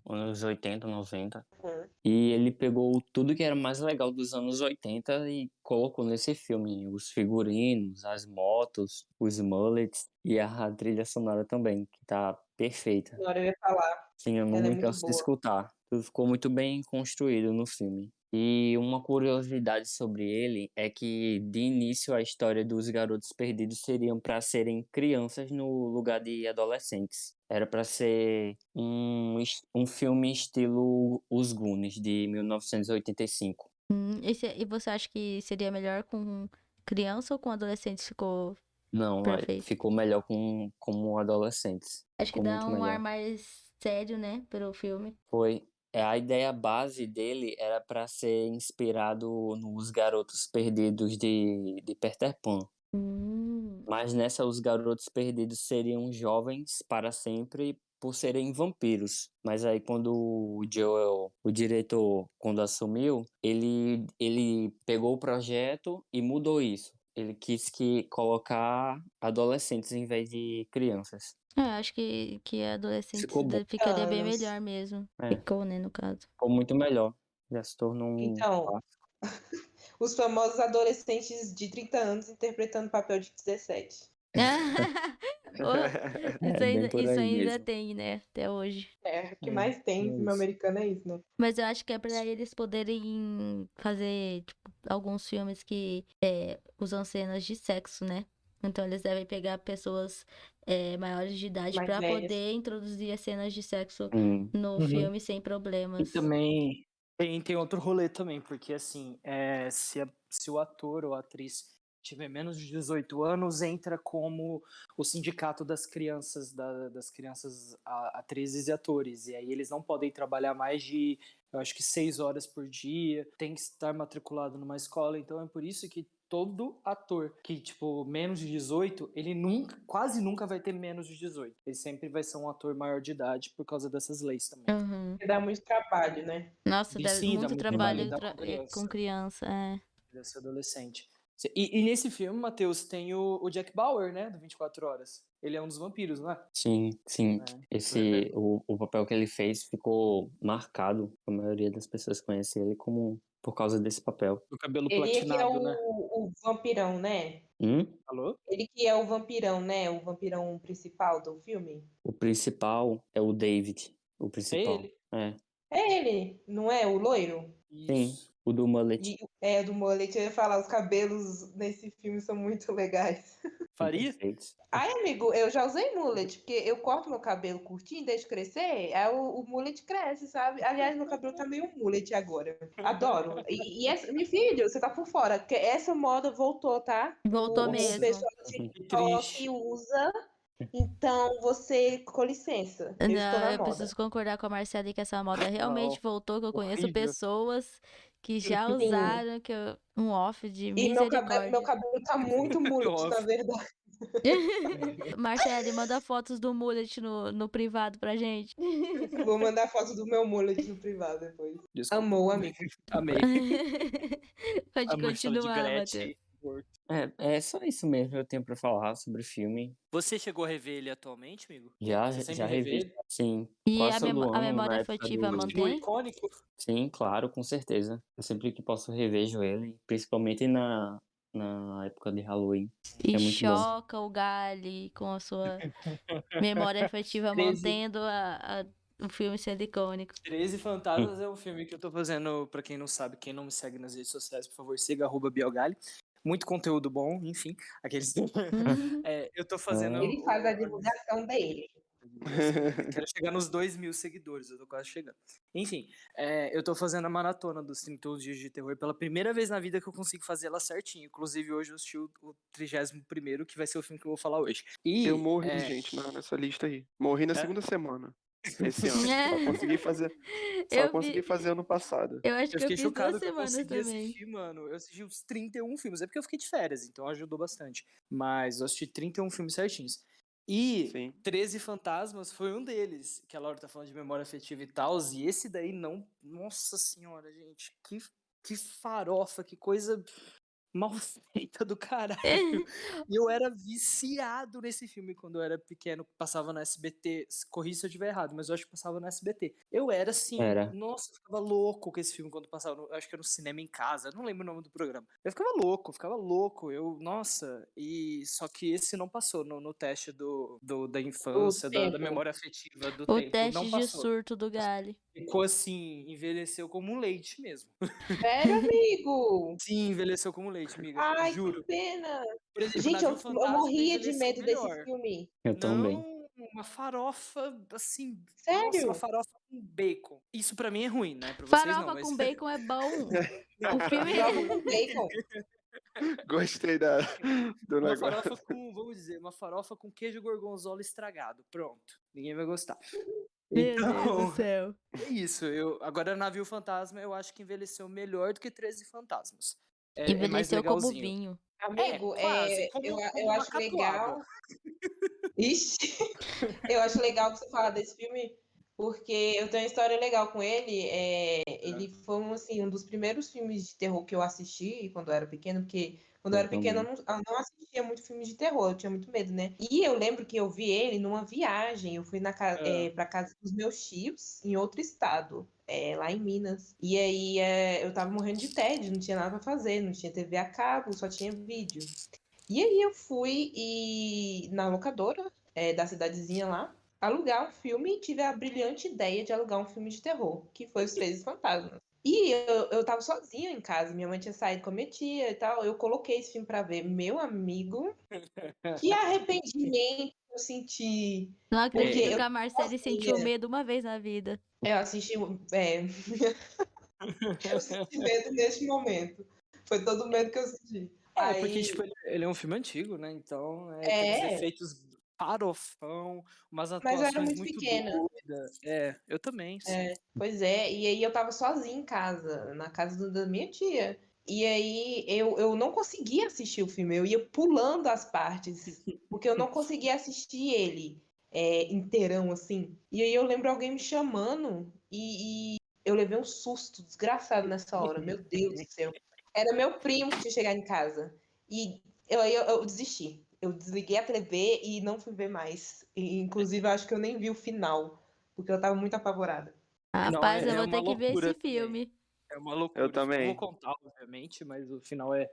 Speaker 5: anos 80, 90.
Speaker 2: Uhum.
Speaker 5: E ele pegou tudo que era mais legal dos anos 80 e colocou nesse filme. Os figurinos, as motos, os mullets e a trilha sonora também, que tá perfeita.
Speaker 2: Na hora eu ia falar,
Speaker 5: Sim, eu não
Speaker 2: ela é
Speaker 5: me
Speaker 2: muito
Speaker 5: canso de
Speaker 2: boa.
Speaker 5: escutar. Tudo ficou muito bem construído no filme. E uma curiosidade sobre ele é que, de início, a história dos garotos perdidos seriam para serem crianças no lugar de adolescentes. Era para ser um filme estilo Os Goonies, de 1985.
Speaker 1: E você acha que seria melhor com criança ou com adolescente? Ficou
Speaker 5: Não,
Speaker 1: perfeito.
Speaker 5: ficou melhor como adolescentes.
Speaker 1: Acho que
Speaker 5: Ficou
Speaker 1: dá
Speaker 5: muito
Speaker 1: um ar
Speaker 5: melhor.
Speaker 1: mais sério, né, pelo filme.
Speaker 5: Foi. A ideia base dele era para ser inspirado nos Garotos Perdidos de Peter Pan. Mas nessa, os Garotos Perdidos seriam jovens para sempre por serem vampiros. Mas aí quando o Joel, o diretor, quando assumiu, ele pegou o projeto e mudou isso. Ele quis colocar adolescentes em vez de crianças.
Speaker 1: Acho que adolescente
Speaker 5: Ficou bom.
Speaker 1: ficaria bem
Speaker 2: Anos.
Speaker 1: melhor mesmo.
Speaker 5: É.
Speaker 1: Ficou, né, no caso.
Speaker 5: Ficou muito melhor. Já se tornou um
Speaker 2: Então,
Speaker 5: clássico.
Speaker 2: os famosos adolescentes de 30 anos interpretando o papel de 17.
Speaker 1: Isso
Speaker 5: É bem por
Speaker 1: isso
Speaker 5: aí
Speaker 1: ainda
Speaker 5: mesmo.
Speaker 1: tem, né, até hoje.
Speaker 2: É, o que
Speaker 5: É,
Speaker 2: mais tem em
Speaker 5: é
Speaker 2: filme
Speaker 5: isso.
Speaker 2: americano é isso, né?
Speaker 1: Mas eu acho que é pra eles poderem fazer, tipo, alguns filmes que usam cenas de sexo, né? Então eles devem pegar pessoas maiores de idade
Speaker 2: Mais
Speaker 1: pra
Speaker 2: velhas.
Speaker 1: poder introduzir as cenas de sexo no
Speaker 3: Uhum.
Speaker 1: filme sem
Speaker 3: E
Speaker 1: problemas.
Speaker 3: também tem outro rolê também, porque assim, se o ator ou a atriz tiver menos de 18 anos, entra como o sindicato das crianças, das crianças atrizes e atores. E aí eles não podem trabalhar mais de, eu acho que 6 horas por dia, tem que estar matriculado numa escola. Então é por isso que todo ator que, tipo, menos de 18, ele quase nunca vai ter menos de 18. Ele sempre vai ser um ator maior de idade por causa dessas leis também.
Speaker 1: Uhum.
Speaker 2: Porque dá muito trabalho, né?
Speaker 1: Nossa,
Speaker 3: E
Speaker 1: dá
Speaker 3: sim, dá
Speaker 1: muito
Speaker 3: muito trabalho
Speaker 1: trabalho
Speaker 3: lidar
Speaker 1: com criança.
Speaker 3: desse adolescente. E nesse filme, Matheus, tem o Jack Bauer, né, do 24 Horas. Ele é um dos vampiros, não é?
Speaker 5: Sim, sim.
Speaker 3: É.
Speaker 5: O papel que ele fez ficou marcado. A maioria das pessoas conhece ele por causa desse papel.
Speaker 3: O cabelo
Speaker 2: Ele é que é
Speaker 3: platinado, né?
Speaker 2: o vampirão, né?
Speaker 3: Alô?
Speaker 2: Ele que é o vampirão, né? O vampirão principal do filme.
Speaker 5: O principal é o David. O
Speaker 3: É
Speaker 5: principal.
Speaker 3: ele.
Speaker 5: É.
Speaker 2: É ele, não é? O loiro?
Speaker 5: Sim,
Speaker 3: Isso.
Speaker 5: o do mullet.
Speaker 2: Do mullet. Eu ia falar, os cabelos nesse filme são muito legais.
Speaker 5: São
Speaker 3: Faria?
Speaker 5: perfeitos.
Speaker 2: Ai, amigo, eu já usei mullet, porque eu corto meu cabelo curtinho, deixo crescer, aí o mullet cresce, sabe? Aliás, meu cabelo tá meio mullet agora. Adoro. E essa, meu filho, você tá por fora, porque essa moda voltou, tá?
Speaker 1: Voltou
Speaker 2: O
Speaker 1: mesmo.
Speaker 2: pessoal de
Speaker 3: Que
Speaker 2: TikTok
Speaker 3: triste.
Speaker 2: usa, então você, com licença, eu estou
Speaker 1: Não,
Speaker 2: na
Speaker 1: eu
Speaker 2: moda.
Speaker 1: preciso concordar com a Marcela que essa moda
Speaker 3: Não,
Speaker 1: realmente voltou, que eu conheço
Speaker 3: horrível.
Speaker 1: pessoas que já
Speaker 2: Sim.
Speaker 1: usaram um off de
Speaker 2: E meu
Speaker 1: misericórdia.
Speaker 2: cabelo tá muito mullet, na verdade.
Speaker 1: Marcele, manda fotos do mullet no privado pra gente.
Speaker 2: Vou mandar foto do meu mullet no privado depois.
Speaker 3: Desculpa.
Speaker 2: Amou, amigo.
Speaker 3: Amei.
Speaker 1: Pode
Speaker 3: A Marcela de
Speaker 1: continuar, Matheus.
Speaker 3: Gretchen.
Speaker 5: É só isso mesmo que eu tenho pra falar sobre o filme.
Speaker 3: Você chegou a rever ele atualmente, amigo?
Speaker 5: Já,
Speaker 3: Você sempre
Speaker 5: já
Speaker 3: revê
Speaker 5: revi.
Speaker 3: ele?
Speaker 5: Sim,
Speaker 1: E
Speaker 5: quase todo
Speaker 1: a
Speaker 5: ano, na
Speaker 1: memória
Speaker 5: época
Speaker 1: afetiva
Speaker 3: Continua
Speaker 1: mantém?
Speaker 3: icônico?
Speaker 5: Sim, claro, com certeza. Eu sempre que posso revejo ele, principalmente na época de Halloween.
Speaker 1: E
Speaker 5: É muito bom.
Speaker 1: choca o Gali com a sua memória afetiva
Speaker 3: 13.
Speaker 1: mantendo o filme sendo icônico.
Speaker 3: 13 Fantasmas é um filme que eu tô fazendo, pra quem não sabe, quem não me segue nas redes sociais, por favor, siga @bielgali. Muito conteúdo bom, enfim. Aqueles... eu tô fazendo...
Speaker 2: Ele faz a divulgação dele.
Speaker 3: Quero chegar nos 2.000 seguidores, eu tô quase chegando. Enfim, eu tô fazendo a maratona dos 31 dias de terror pela primeira vez na vida que eu consigo fazer ela certinho. Inclusive, hoje eu assisti o 31º, que vai ser o filme que eu vou falar hoje. E,
Speaker 4: Eu morri, gente, nessa lista aí. Morri na
Speaker 3: É?
Speaker 4: segunda semana. esse ano. Só
Speaker 1: Eu
Speaker 4: consegui
Speaker 1: vi.
Speaker 4: fazer ano passado.
Speaker 1: Eu acho
Speaker 3: Eu
Speaker 1: que eu
Speaker 3: fiquei
Speaker 1: fiz 2
Speaker 3: chocado que eu
Speaker 1: semanas
Speaker 3: consegui
Speaker 1: também.
Speaker 3: assistir, mano. Eu assisti uns 31 filmes. É porque eu fiquei de férias, então ajudou bastante. Mas eu assisti 31 filmes certinhos. E
Speaker 4: Sim.
Speaker 3: 13 Fantasmas foi um deles. Que a Laura tá falando de memória afetiva e tal. E esse daí não. Nossa senhora, gente. Que farofa, que coisa mal feita do caralho. E eu era viciado nesse filme quando eu era pequeno, passava no SBT. Corri se eu estiver errado, mas eu acho que passava no SBT. Eu era assim,
Speaker 5: Era.
Speaker 3: nossa, eu ficava louco com esse filme quando passava, acho que era no Cinema em Casa, não lembro o nome do programa. Eu ficava louco, nossa, e só que esse não passou no teste da infância, da
Speaker 2: tempo.
Speaker 3: memória afetiva, do
Speaker 1: O
Speaker 3: tempo, não
Speaker 1: teste de
Speaker 3: passou.
Speaker 1: surto do Gali.
Speaker 3: Ficou assim, envelheceu como um leite mesmo.
Speaker 2: Sério, amigo?
Speaker 3: Sim, envelheceu como leite, amiga,
Speaker 2: Ai, que
Speaker 3: juro.
Speaker 2: pena.
Speaker 3: Por exemplo,
Speaker 2: Gente,
Speaker 3: Navio
Speaker 2: eu
Speaker 3: Fantasma
Speaker 2: morria de
Speaker 3: envelheceu
Speaker 2: medo desse
Speaker 3: melhor.
Speaker 2: filme.
Speaker 5: Eu também.
Speaker 3: Não, uma farofa, assim, nossa, uma
Speaker 2: Sério?
Speaker 3: farofa com bacon. Isso pra mim é ruim, né? Pra vocês não,
Speaker 1: Farofa
Speaker 3: mas...
Speaker 1: com bacon é bom.
Speaker 3: Não,
Speaker 1: O filme.
Speaker 2: Farofa com bacon.
Speaker 4: Gostei do
Speaker 3: uma
Speaker 4: negócio.
Speaker 3: farofa com, vamos dizer, uma farofa com queijo gorgonzola estragado. Pronto, ninguém vai gostar.
Speaker 1: Meu Deus do
Speaker 3: Então,
Speaker 1: céu.
Speaker 3: é isso. Agora, Navio Fantasma, eu acho que envelheceu melhor do que 13 Fantasmas. É mais
Speaker 1: Envelheceu como
Speaker 3: legalzinho.
Speaker 1: vinho.
Speaker 2: Amigo,
Speaker 3: Quase, como
Speaker 2: eu
Speaker 3: uma
Speaker 2: acho
Speaker 3: catuaba.
Speaker 2: legal. Ixi, eu acho legal que você fala desse filme, porque eu tenho uma história legal com ele. Ele foi assim, um dos primeiros filmes de terror que eu assisti quando eu era pequeno, porque quando eu
Speaker 5: Eu
Speaker 2: era pequena
Speaker 5: também.
Speaker 2: eu não assistia muito filme de terror, eu tinha muito medo, né? E eu lembro que eu vi ele numa viagem, eu fui pra casa dos meus tios em outro estado. Lá em Minas. E aí eu tava morrendo de tédio, não tinha nada pra fazer, não tinha TV a cabo, só tinha vídeo. E aí eu fui na locadora da cidadezinha lá, alugar um filme e tive a brilhante ideia de alugar um filme de terror, que foi Os 13 Fantasmas. E eu tava sozinha em casa, minha mãe tinha saído com a minha tia e tal, eu coloquei esse filme pra ver. Meu amigo, que arrependimento eu senti.
Speaker 1: Não
Speaker 2: Porque
Speaker 1: acredito
Speaker 2: eu
Speaker 1: que a Marcele sentiu
Speaker 2: sozinha,
Speaker 1: medo uma vez na vida.
Speaker 2: eu assisti, eu senti medo neste momento. Foi todo o medo que eu senti.
Speaker 3: Porque,
Speaker 2: Aí,
Speaker 3: tipo, ele é um filme antigo, né? Então, tem uns
Speaker 2: é,
Speaker 3: efeitos farofão, umas
Speaker 2: mas eu era
Speaker 3: atuações
Speaker 2: muito
Speaker 3: muito
Speaker 2: pequena.
Speaker 3: doidas. Eu também, sim.
Speaker 2: Pois é, e aí eu tava sozinha em casa, na casa da minha tia. E aí eu não conseguia assistir o filme, eu ia pulando as partes, porque eu não conseguia assistir ele inteirão, assim. E aí eu lembro alguém me chamando e eu levei um susto desgraçado nessa hora, meu Deus do céu. Era meu primo que tinha chegado em casa. E eu desisti. Eu desliguei a TV e não fui ver mais. E, inclusive, eu acho que eu nem vi o final, porque eu tava muito apavorada.
Speaker 3: Não,
Speaker 1: Rapaz, eu
Speaker 3: é
Speaker 1: vou
Speaker 3: uma
Speaker 1: ter que ver esse
Speaker 3: loucura também.
Speaker 1: filme.
Speaker 3: É uma
Speaker 4: Eu
Speaker 3: loucura. Não vou
Speaker 4: também.
Speaker 3: contar, obviamente, mas o final é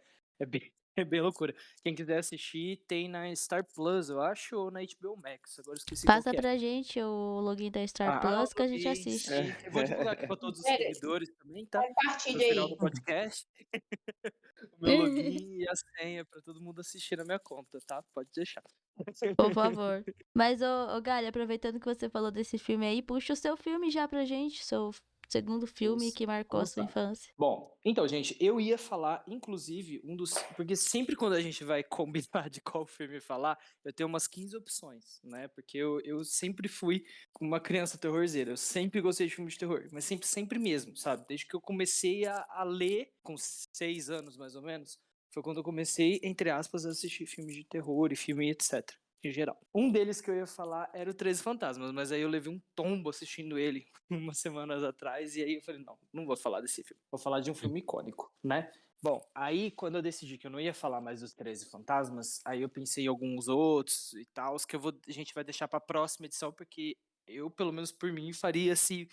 Speaker 3: bem, é bem loucura. Quem quiser assistir, tem na Star Plus, eu acho, ou na HBO Max. Agora eu esqueci qual
Speaker 1: Passa
Speaker 3: que é.
Speaker 1: pra gente o login da Star
Speaker 3: Ah,
Speaker 1: Plus que a gente
Speaker 3: login,
Speaker 1: assiste.
Speaker 3: sim. Eu vou divulgar aqui para todos os
Speaker 2: Sério,
Speaker 3: seguidores também, tá? No
Speaker 2: compartilha
Speaker 3: final do
Speaker 2: aí.
Speaker 3: podcast. O meu login e a senha para todo mundo assistir na minha conta, tá? Pode deixar.
Speaker 1: Por favor. Mas, ô Gali, aproveitando que você falou desse filme aí, puxa o seu filme já pra gente, seu segundo filme que marcou a sua infância.
Speaker 3: Bom, então, gente, eu ia falar, inclusive, porque sempre quando a gente vai combinar de qual filme falar, eu tenho umas 15 opções, né? Porque eu sempre fui uma criança terrorzeira, eu sempre gostei de filmes de terror, mas sempre mesmo, sabe? Desde que eu comecei a ler, com 6 anos mais ou menos, foi quando eu comecei, entre aspas, a assistir filmes de terror e filme etc. Em geral. Um deles que eu ia falar era o 13 Fantasmas, mas aí eu levei um tombo assistindo ele umas semanas atrás, e aí eu falei, não vou falar desse filme, vou falar de um filme icônico, né? Bom, aí quando eu decidi que eu não ia falar mais dos 13 Fantasmas, aí eu pensei em alguns outros e tal, que a gente vai deixar pra próxima edição, porque eu, pelo menos por mim, faria esse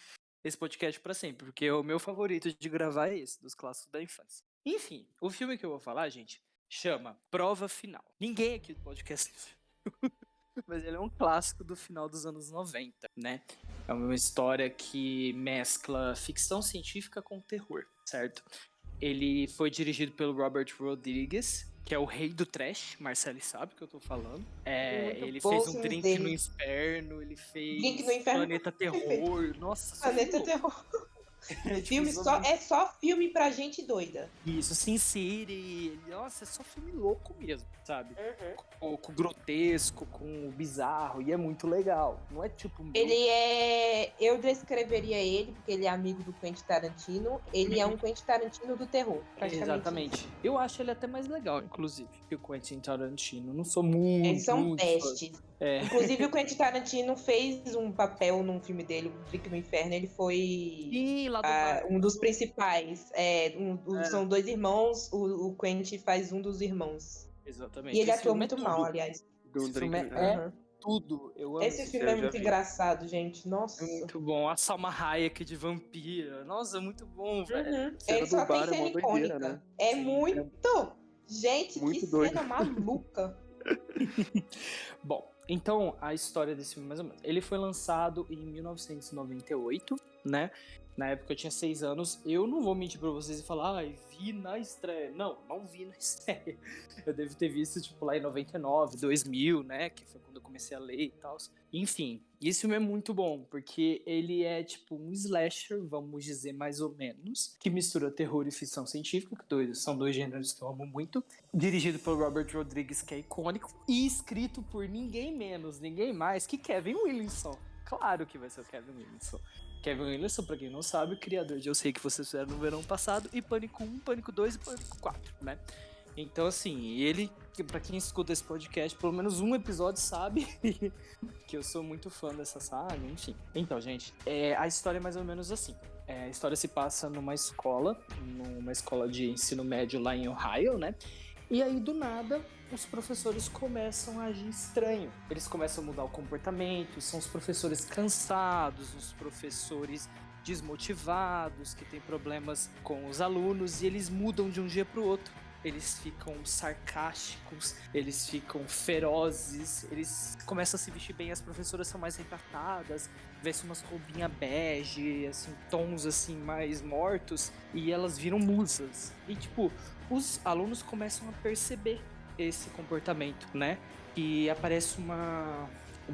Speaker 3: podcast pra sempre, porque o meu favorito de gravar é esse, dos clássicos da infância. Enfim, o filme que eu vou falar, gente, chama Prova Final. Ninguém aqui do podcast mas ele é um clássico do final dos anos 90, né? É uma história que mescla ficção científica com terror, certo? Ele foi dirigido pelo Robert Rodriguez, que é o rei do trash, Marcele sabe o que eu tô falando. Ele fez um Drink no Inferno, ele fez
Speaker 2: Drink no Inferno.
Speaker 3: Planeta Terror, nossa,
Speaker 2: Planeta Terror. Filme é só filme pra gente doida.
Speaker 3: Isso, Sin City, nossa, é só filme louco mesmo, sabe? Com o grotesco, com o bizarro, e é muito legal. Não é tipo...
Speaker 2: Eu descreveria ele, porque ele é amigo do Quentin Tarantino, ele é um Quentin Tarantino do terror, praticamente.
Speaker 3: Exatamente. Isso. Eu acho ele até mais legal, inclusive, que o Quentin Tarantino. Não sou muito...
Speaker 2: Eles são pestes. Inclusive, o Quentin Tarantino fez um papel num filme dele, O Drink no Inferno. Ele foi um dos principais. São 2 irmãos, o Quentin faz um dos irmãos.
Speaker 3: Exatamente.
Speaker 2: E ele atua muito mal, aliás.
Speaker 3: Esse filme tudo. Eu amo
Speaker 2: esse filme é muito engraçado, gente. Nossa.
Speaker 3: É muito bom. A Salma Hayek de vampira. Nossa, muito bom, velho.
Speaker 2: Ele só tem cena icônica. Né? É muito... Gente, muito que doido. Cena maluca.
Speaker 3: Bom, então a história desse filme, mais ou menos. Ele foi lançado em 1998, né? Na época eu tinha 6 anos. Eu não vou mentir pra vocês e falar, vi na estreia. Não vi na estreia. Eu devo ter visto, tipo, lá em 99, 2000, né? Que foi quando eu comecei a ler e tal. Enfim, esse filme é muito bom, porque ele é, tipo, um slasher, vamos dizer, mais ou menos, que mistura terror e ficção científica, que são 2 gêneros que eu amo muito. Dirigido pelo Robert Rodrigues, que é icônico, e escrito por ninguém menos, ninguém mais que Kevin Williamson. Claro que vai ser o Kevin Williamson. Kevin Williamson, pra quem não sabe, o criador de Eu Sei Que Vocês Fizeram no Verão Passado, e Pânico 1, Pânico 2 e Pânico 4, né? Então, assim, ele, pra quem escuta esse podcast, pelo menos um episódio sabe que eu sou muito fã dessa saga, enfim. Então, gente, a história é mais ou menos assim. A história se passa numa escola de ensino médio lá em Ohio, né? E aí, do nada, os professores começam a agir estranho. Eles começam a mudar o comportamento, são os professores cansados, os professores desmotivados, que têm problemas com os alunos, e eles mudam de um dia para o outro. Eles ficam sarcásticos, eles ficam ferozes, eles começam a se vestir bem, as professoras são mais recatadas, vestem umas roupinhas bege, assim, tons assim mais mortos, e elas viram musas. E tipo, os alunos começam a perceber esse comportamento, né? E aparece uma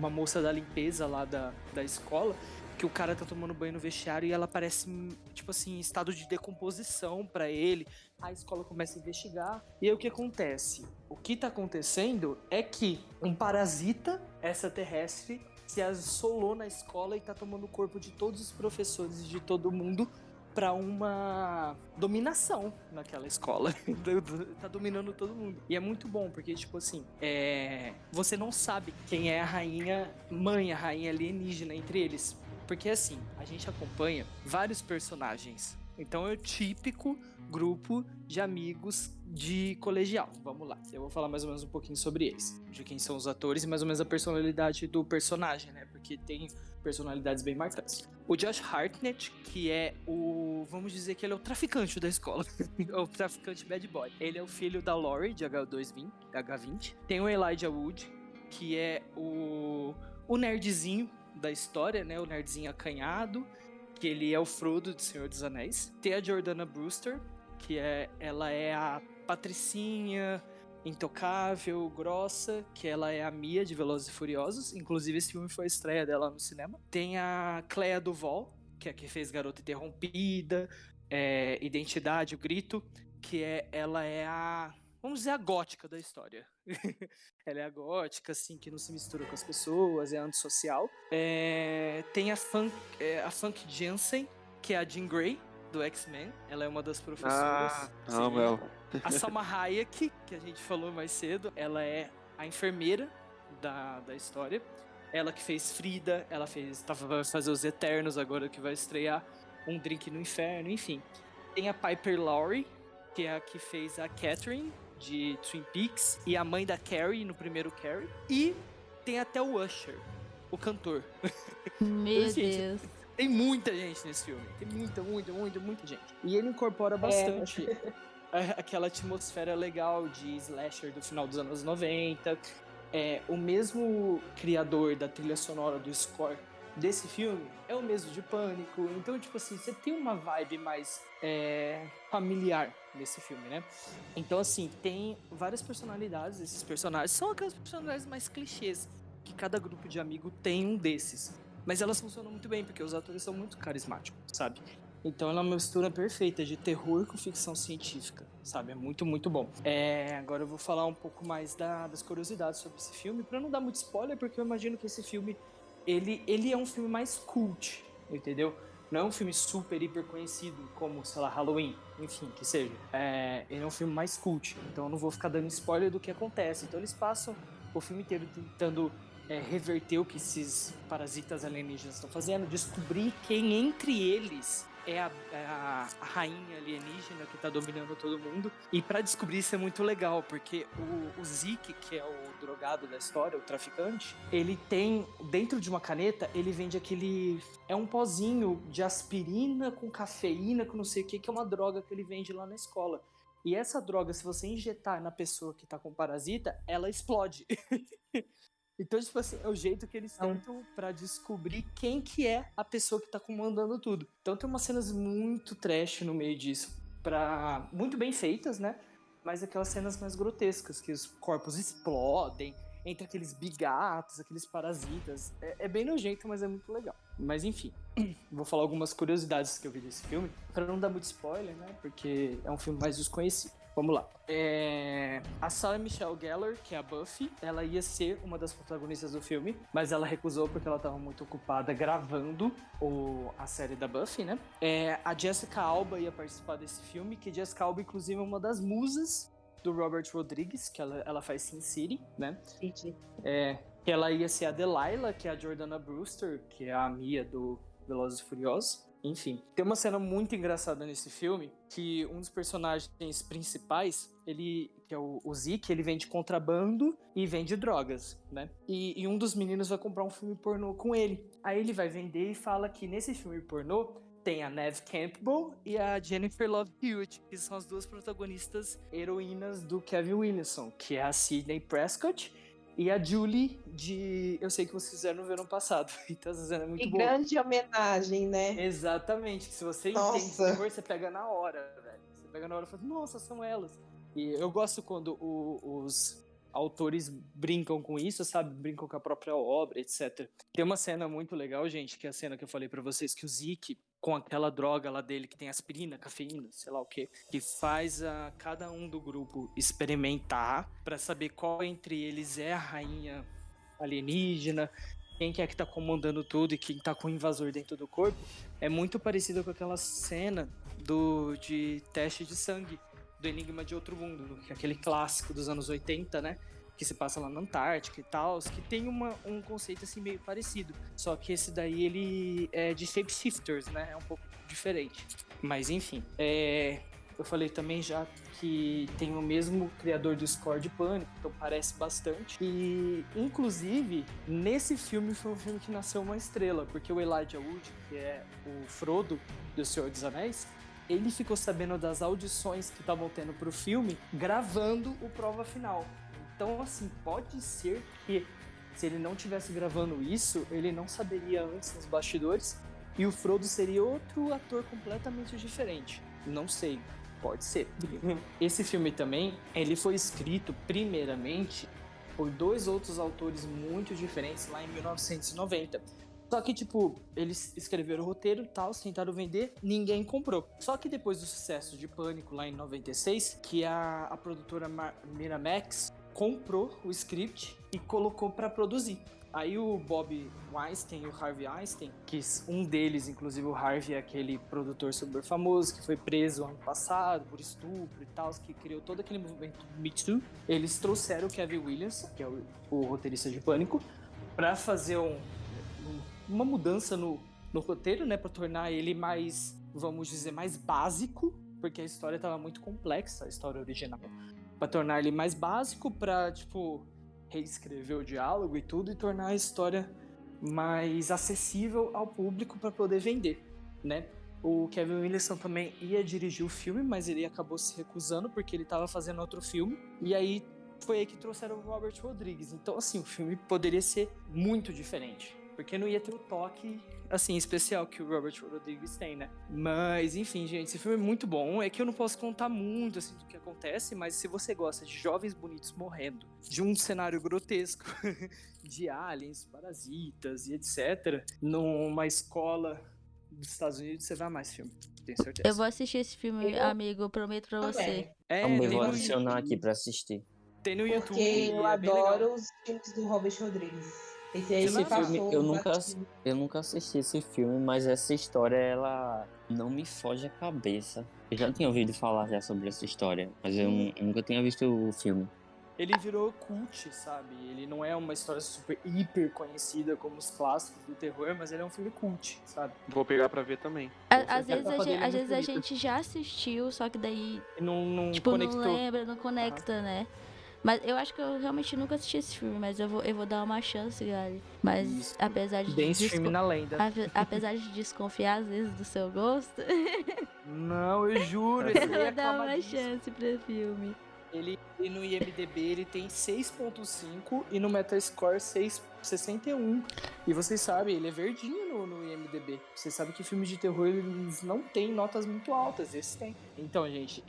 Speaker 3: moça da limpeza lá da escola, que o cara tá tomando banho no vestiário e ela parece, tipo assim, em estado de decomposição pra ele. A escola começa a investigar. E aí o que acontece? O que tá acontecendo é que um parasita extraterrestre se assolou na escola e tá tomando o corpo de todos os professores e de todo mundo pra uma dominação naquela escola. Tá dominando todo mundo. E é muito bom, porque, tipo assim, você não sabe quem é a rainha mãe, a rainha alienígena entre eles. Porque, assim, a gente acompanha vários personagens. Então é o típico grupo de amigos de colegial. Vamos lá, eu vou falar mais ou menos um pouquinho sobre eles. De quem são os atores e mais ou menos a personalidade do personagem, né? Porque tem personalidades bem marcantes. O Josh Hartnett, que é vamos dizer que ele é o traficante da escola. O traficante bad boy. Ele é o filho da Laurie, de H20. Tem o Elijah Wood, que é o nerdzinho da história, né? O nerdzinho acanhado, que ele é o Frodo de Senhor dos Anéis. Tem a Jordana Brewster, que ela é a patricinha intocável, grossa, que ela é a Mia de Velozes e Furiosos. Inclusive, esse filme foi a estreia dela no cinema. Tem a Clea Duvall, que é a que fez Garota Interrompida, Identidade, O Grito, que ela é a... vamos dizer, a gótica da história. Ela é a gótica, assim, que não se mistura com as pessoas, é antissocial. Tem a Funk Jensen, que é a Jean Grey, do X-Men. Ela é uma das professoras. A Salma Hayek, que a gente falou mais cedo, ela é a enfermeira da história. Ela que fez Frida, vai fazer Os Eternos agora, que vai estrear Um Drink no Inferno, enfim. Tem a Piper Laurie, que é a que fez a Catherine, de Twin Peaks, e a mãe da Carrie, no primeiro Carrie. E tem até o Usher, o cantor.
Speaker 1: Meu Deus.
Speaker 3: Tem muita gente nesse filme. Tem muita gente. E ele incorpora bastante aquela atmosfera legal de slasher do final dos anos 90. O mesmo criador da trilha sonora do score desse filme é o mesmo de Pânico. Então, tipo assim, você tem uma vibe mais familiar nesse filme, né? Então, assim, tem várias personalidades. Esses personagens são aquelas personalidades mais clichês, que cada grupo de amigo tem um desses. Mas elas funcionam muito bem, porque os atores são muito carismáticos, sabe? Então ela é uma mistura perfeita de terror com ficção científica, sabe? É muito, muito bom. Agora eu vou falar um pouco mais das curiosidades sobre esse filme, pra não dar muito spoiler, porque eu imagino que esse filme, ele é um filme mais cult, entendeu? Não é um filme super, hiper conhecido, como, sei lá, Halloween, enfim, que seja. Ele é um filme mais cult, então eu não vou ficar dando spoiler do que acontece. Então eles passam o filme inteiro tentando reverter o que esses parasitas alienígenas estão fazendo, descobrir quem entre eles é a rainha alienígena que tá dominando todo mundo. E pra descobrir isso é muito legal, porque o Zeke, que é o drogado da história, o traficante, ele tem, dentro de uma caneta, ele vende aquele... É um pozinho de aspirina com cafeína, com não sei o que é uma droga que ele vende lá na escola. E essa droga, se você injetar na pessoa que tá com parasita, ela explode. Então, tipo assim, é o jeito que eles tentam pra descobrir quem que é a pessoa que tá comandando tudo. Então tem umas cenas muito trash no meio disso. Muito bem feitas, né? Mas aquelas cenas mais grotescas, que os corpos explodem, entre aqueles bigatos, aqueles parasitas. É bem nojento, mas é muito legal. Mas enfim, vou falar algumas curiosidades que eu vi desse filme, pra não dar muito spoiler, né? Porque é um filme mais desconhecido. Vamos lá. A Sarah Michelle Gellar, que é a Buffy, ela ia ser uma das protagonistas do filme, mas ela recusou porque ela estava muito ocupada gravando a série da Buffy, né? A Jessica Alba ia participar desse filme, que Jessica Alba, inclusive, é uma das musas do Robert Rodrigues, que ela faz Sin City, né?
Speaker 2: Entendi.
Speaker 3: Que ela ia ser a Delilah, que é a Jordana Brewster, que é a Mia do Velozes e Furiosos. Enfim, tem uma cena muito engraçada nesse filme, que um dos personagens principais, que é o Zeke, ele vende contrabando e vende drogas, né? E um dos meninos vai comprar um filme pornô com ele. Aí ele vai vender e fala que nesse filme pornô tem a Neve Campbell e a Jennifer Love Hewitt, que são as duas protagonistas heroínas do Kevin Williamson, que é a Sidney Prescott e a Julie de Eu Sei Que Vocês Fizeram no Verão Passado. Então essa cena é muito boa.
Speaker 2: Grande homenagem, né?
Speaker 3: Exatamente, que se você entende terror, você pega na hora, velho. Você pega na hora e fala, nossa, são elas. E eu gosto quando os autores brincam com isso, sabe? Brincam com a própria obra, etc. Tem uma cena muito legal, gente, que é a cena que eu falei pra vocês, que o Zeke, com aquela droga lá dele que tem aspirina, cafeína, sei lá o quê, que faz cada um do grupo experimentar pra saber qual entre eles é a rainha alienígena, quem que é que tá comandando tudo e quem tá com o invasor dentro do corpo, é muito parecido com aquela cena de teste de sangue do Enigma de Outro Mundo, que é aquele clássico dos anos 80, né? Que se passa lá na Antártica e tal, que tem um conceito assim meio parecido. Só que esse daí, ele é de shapeshifters, né? É um pouco diferente. Mas enfim, eu falei também já que tem o mesmo criador do score de Pânico, então parece bastante. E, inclusive, nesse filme foi um filme que nasceu uma estrela, porque o Elijah Wood, que é o Frodo do Senhor dos Anéis, ele ficou sabendo das audições que estavam tendo pro filme, gravando o Prova Final. Então, assim, pode ser que se ele não tivesse gravando isso, ele não saberia antes nos bastidores, e o Frodo seria outro ator completamente diferente. Não sei. Pode ser. Esse filme também, ele foi escrito primeiramente por dois outros autores muito diferentes lá em 1990. Só que, tipo, eles escreveram o roteiro e tal, tentaram vender, ninguém comprou. Só que depois do sucesso de Pânico lá em 96, que a produtora Miramax comprou o script e colocou pra produzir. Aí o Bob Weinstein e o Harvey Weinstein, que um deles, inclusive o Harvey, é aquele produtor super famoso que foi preso ano passado por estupro e tal, que criou todo aquele movimento Me Too, eles trouxeram o Kevin Williamson, que é o roteirista de Pânico, pra fazer uma mudança no roteiro, né, pra tornar ele mais, vamos dizer, mais básico, porque a história tava muito complexa, a história original, pra tornar ele mais básico, pra, tipo, reescrever o diálogo e tudo e tornar a história mais acessível ao público para poder vender, né? O Kevin Williamson também ia dirigir o filme, mas ele acabou se recusando porque ele estava fazendo outro filme. E aí foi aí que trouxeram o Robert Rodrigues. Então, assim, o filme poderia ser muito diferente, porque não ia ter o toque, assim, especial que o Robert Rodrigues tem, né? Mas, enfim, gente, esse filme é muito bom. É que eu não posso contar muito, assim, do que acontece, mas se você gosta de jovens bonitos morrendo, de um cenário grotesco, de aliens, parasitas e etc., numa escola dos Estados Unidos, você vai amar esse filme. Tenho
Speaker 1: Eu
Speaker 3: certeza.
Speaker 1: vou assistir esse filme,
Speaker 2: Eu
Speaker 1: amigo, eu prometo pra você.
Speaker 2: também.
Speaker 5: Também
Speaker 3: Tem
Speaker 5: vou
Speaker 3: no
Speaker 5: adicionar aqui
Speaker 3: YouTube.
Speaker 5: pra assistir.
Speaker 3: Tem no YouTube
Speaker 2: Porque
Speaker 3: e
Speaker 2: eu
Speaker 3: é bem legal.
Speaker 2: adoro os filmes do Robert Rodrigues. Esse aí
Speaker 3: Você vai
Speaker 5: Esse
Speaker 3: amar.
Speaker 5: filme,
Speaker 2: passou batido.
Speaker 5: eu nunca assisti esse filme, mas essa história, ela não me foge a cabeça. Eu já tinha ouvido falar já sobre essa história, mas eu nunca tinha visto o filme.
Speaker 3: Ele virou cult, sabe? Ele não é uma história super hiper conhecida como os clássicos do terror, mas ele é um filme cult, sabe?
Speaker 4: Vou pegar pra ver também.
Speaker 1: Às
Speaker 3: certeza.
Speaker 1: vezes,
Speaker 3: A capa dele é
Speaker 1: às
Speaker 3: muito
Speaker 1: vezes a
Speaker 3: bonita.
Speaker 1: gente já assistiu, só que daí,
Speaker 3: E não
Speaker 1: tipo, não
Speaker 3: conectou.
Speaker 1: lembra, não conecta, né? Mas eu acho que eu realmente nunca assisti esse filme, mas eu vou dar uma chance, galera. Mas
Speaker 3: Isso.
Speaker 1: apesar de
Speaker 3: Bem stream na lenda.
Speaker 1: apesar de desconfiar às vezes do seu gosto,
Speaker 3: Não, eu juro,
Speaker 1: eu
Speaker 3: esse aí é
Speaker 1: vou dar uma
Speaker 3: aclamadíssimo.
Speaker 1: chance pro filme.
Speaker 3: Ele no IMDB ele tem 6.5 e no Metascore 6,61. E vocês sabem, ele é verdinho no IMDB. Vocês sabem que filmes de terror eles não têm notas muito altas, esses têm. Então, gente,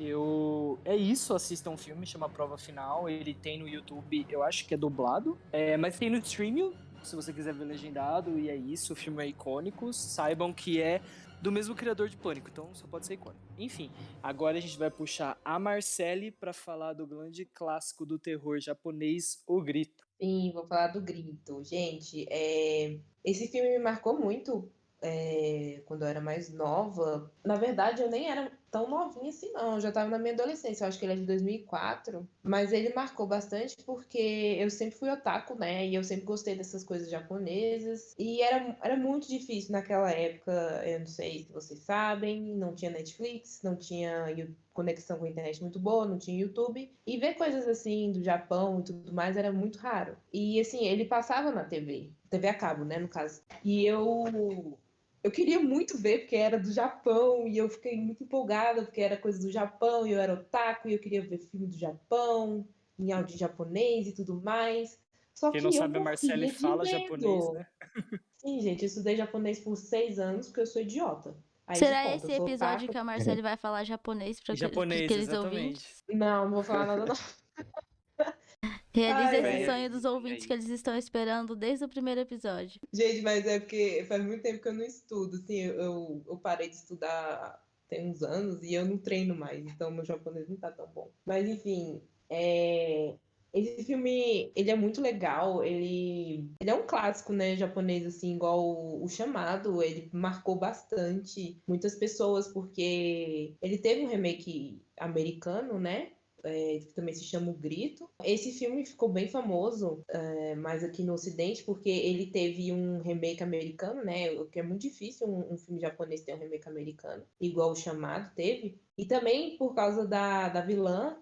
Speaker 3: é isso, assistam um filme, chama Prova Final. Ele tem no YouTube, eu acho que é dublado, mas tem no streaming, se você quiser ver legendado, e é isso, o filme é icônico. Saibam que é do mesmo criador de Pânico, então só pode ser icônico. Enfim, agora a gente vai puxar a Marcele pra falar do grande clássico do terror japonês, O Grito.
Speaker 2: Sim, vou falar do Grito. Gente, esse filme me marcou muito quando eu era mais nova. Na verdade, eu nem era tão novinha assim, não. Eu já estava na minha adolescência. Eu acho que ele é de 2004. Mas ele marcou bastante porque eu sempre fui otaku, né? E eu sempre gostei dessas coisas japonesas. E era muito difícil naquela época. Eu não sei se vocês sabem. Não tinha Netflix, não tinha conexão com a internet muito boa, não tinha YouTube. E ver coisas assim do Japão e tudo mais era muito raro. E assim, ele passava na TV a cabo, né, no caso. E eu queria muito ver, porque era do Japão, e eu fiquei muito empolgada, porque era coisa do Japão, e eu era otaku, e eu queria ver filme do Japão, em áudio japonês e tudo mais. Só
Speaker 3: Quem não
Speaker 2: que eu
Speaker 3: sabe, a Marcele
Speaker 2: morria de
Speaker 3: fala japonês,
Speaker 2: medo.
Speaker 3: né?
Speaker 2: Sim, gente, eu estudei japonês por 6 anos, porque eu sou idiota. Aí de
Speaker 1: Será
Speaker 2: conta, eu
Speaker 1: esse
Speaker 2: sou
Speaker 1: episódio
Speaker 2: otaku.
Speaker 1: que a Marcele vai falar japonês para
Speaker 3: Japonês,
Speaker 1: aqueles
Speaker 3: exatamente.
Speaker 1: ouvintes?
Speaker 2: Não, não vou falar nada não.
Speaker 1: Realiza
Speaker 2: Ai,
Speaker 1: esse
Speaker 4: Vem
Speaker 1: sonho dos
Speaker 4: vem
Speaker 1: ouvintes
Speaker 4: aí.
Speaker 1: que eles estão esperando desde o primeiro episódio.
Speaker 2: gente, mas é porque faz muito tempo que eu não estudo, assim, eu parei de estudar tem uns anos e eu não treino mais, então meu japonês não tá tão bom. Mas enfim, esse filme, ele é muito legal, ele é um clássico, né, japonês, assim, igual o Chamado, ele marcou bastante muitas pessoas, porque ele teve um remake americano, né, que também se chama O Grito. Esse filme ficou bem famoso, mais aqui no Ocidente, porque ele teve um remake americano, né? O que é muito difícil um filme japonês ter um remake americano, igual o Chamado teve. E também por causa da vilã,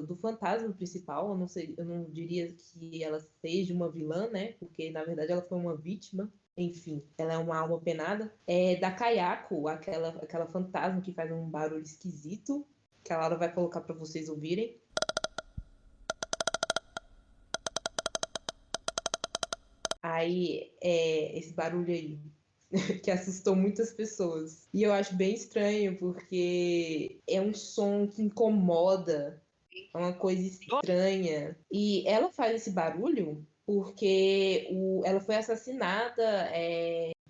Speaker 2: do fantasma principal. Eu não sei, eu não diria que ela seja uma vilã, né? Porque na verdade ela foi uma vítima. Enfim, ela é uma alma penada. Da Kayako, aquela fantasma que faz um barulho esquisito, que a Laura vai colocar para vocês ouvirem. Aí, esse barulho aí, que assustou muitas pessoas. E eu acho bem estranho, porque é um som que incomoda, é uma coisa estranha. E ela faz esse barulho porque ela foi assassinada,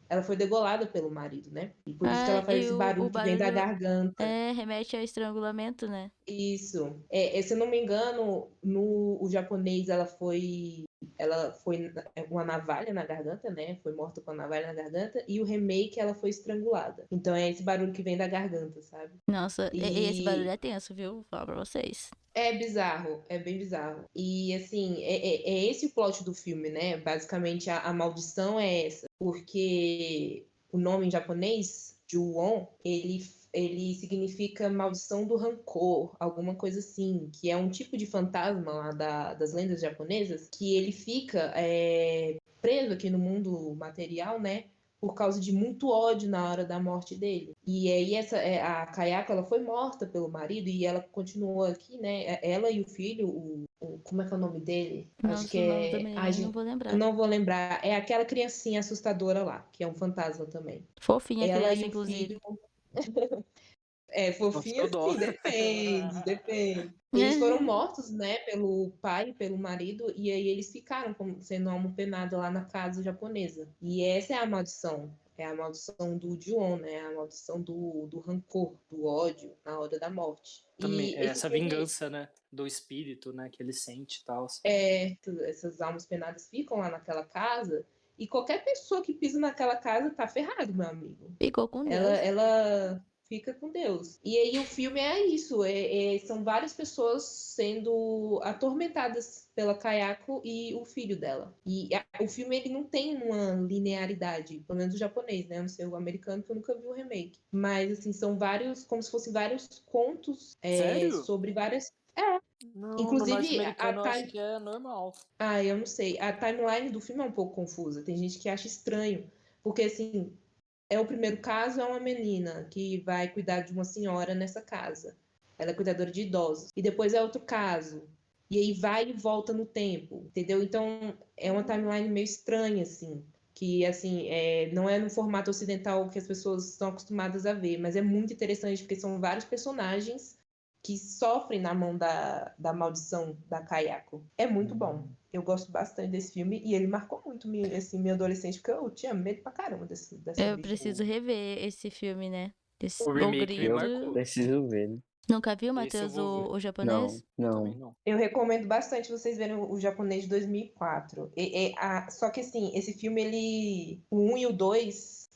Speaker 2: ela foi degolada pelo marido, né? E por isso que ela faz
Speaker 1: E
Speaker 2: esse
Speaker 1: o
Speaker 2: barulho que vem da
Speaker 1: barulho
Speaker 2: garganta.
Speaker 1: remete ao estrangulamento, né?
Speaker 2: Isso. Se eu não me engano, no o japonês ela foi uma navalha na garganta, né? Foi morta com a navalha na garganta. E o remake, ela foi estrangulada. Então é esse barulho que vem da garganta, sabe?
Speaker 1: Nossa, e esse barulho
Speaker 2: E
Speaker 1: é tenso, viu? Vou falar pra vocês.
Speaker 2: é bizarro, é bem bizarro. E assim, é esse o plot do filme, né? Basicamente, a maldição é essa. Porque o nome em japonês, Ju-on, ele significa maldição do rancor, alguma coisa assim, que é um tipo de fantasma lá das lendas japonesas, que ele fica preso aqui no mundo material, né? Por causa de muito ódio na hora da morte dele. E aí a Kayako, ela foi morta pelo marido e ela continuou aqui, né? Ela e o filho, como é que é o nome dele? Acho que
Speaker 1: Nossa, o nome da menina eu não
Speaker 2: gente,
Speaker 1: vou
Speaker 2: eu
Speaker 1: lembrar.
Speaker 2: não vou lembrar. É aquela criancinha assustadora lá, que é um fantasma também.
Speaker 1: Fofinha a
Speaker 2: Ela
Speaker 1: criança,
Speaker 2: e o
Speaker 1: inclusive.
Speaker 2: filho. Fofinha,
Speaker 3: Nossa, eu dó.
Speaker 2: sim, depende. Eles foram mortos, né, pelo pai e pelo marido, e aí eles ficaram sendo alma penada lá na casa japonesa. E essa é a maldição. É a maldição do Ju-on, né? A maldição do rancor, do ódio na hora da morte.
Speaker 3: Também,
Speaker 2: E
Speaker 3: é
Speaker 2: esse
Speaker 3: essa
Speaker 2: filme,
Speaker 3: vingança, né? Do espírito, né? Que ele sente e tal.
Speaker 2: essas almas penadas ficam lá naquela casa e qualquer pessoa que pisa naquela casa tá ferrado, meu amigo.
Speaker 1: Ficou com
Speaker 2: Ela,
Speaker 1: Deus.
Speaker 2: ela fica com Deus. E aí o filme é isso, são várias pessoas sendo atormentadas pela Kayako e o filho dela. E o filme ele não tem uma linearidade, pelo menos o japonês, né? Eu não sei o americano que eu nunca vi o remake. Mas assim, são vários, como se fossem vários contos
Speaker 3: Sério?
Speaker 2: sobre várias.
Speaker 3: Não, no
Speaker 2: Inclusive,
Speaker 3: norte-americano eu acho que é normal.
Speaker 2: eu não sei. A timeline do filme é um pouco confusa. Tem gente que acha estranho. Porque, assim, o primeiro caso é uma menina que vai cuidar de uma senhora nessa casa. Ela é cuidadora de idosos. E depois é outro caso. E aí vai e volta no tempo, entendeu? Então, é uma timeline meio estranha, assim. Que, assim, não é no formato ocidental que as pessoas estão acostumadas a ver. Mas é muito interessante, porque são vários personagens que sofrem na mão da maldição da Kayako. É muito bom. Eu gosto bastante desse filme e ele marcou muito assim, minha adolescente, porque eu tinha medo pra caramba dessa
Speaker 1: Eu
Speaker 2: bicha.
Speaker 1: preciso rever esse filme, né?
Speaker 3: O
Speaker 1: O
Speaker 3: remake me
Speaker 5: Eu
Speaker 1: Grito.
Speaker 3: marcou.
Speaker 5: preciso ver, né?
Speaker 1: Nunca viu,
Speaker 3: Esse eu
Speaker 1: Matheus,
Speaker 3: vou ver.
Speaker 1: o
Speaker 5: Não,
Speaker 1: japonês?
Speaker 3: Também
Speaker 5: não.
Speaker 3: não.
Speaker 2: Eu recomendo bastante vocês verem o japonês de 2004. Só que assim, esse filme, o 1 e o 2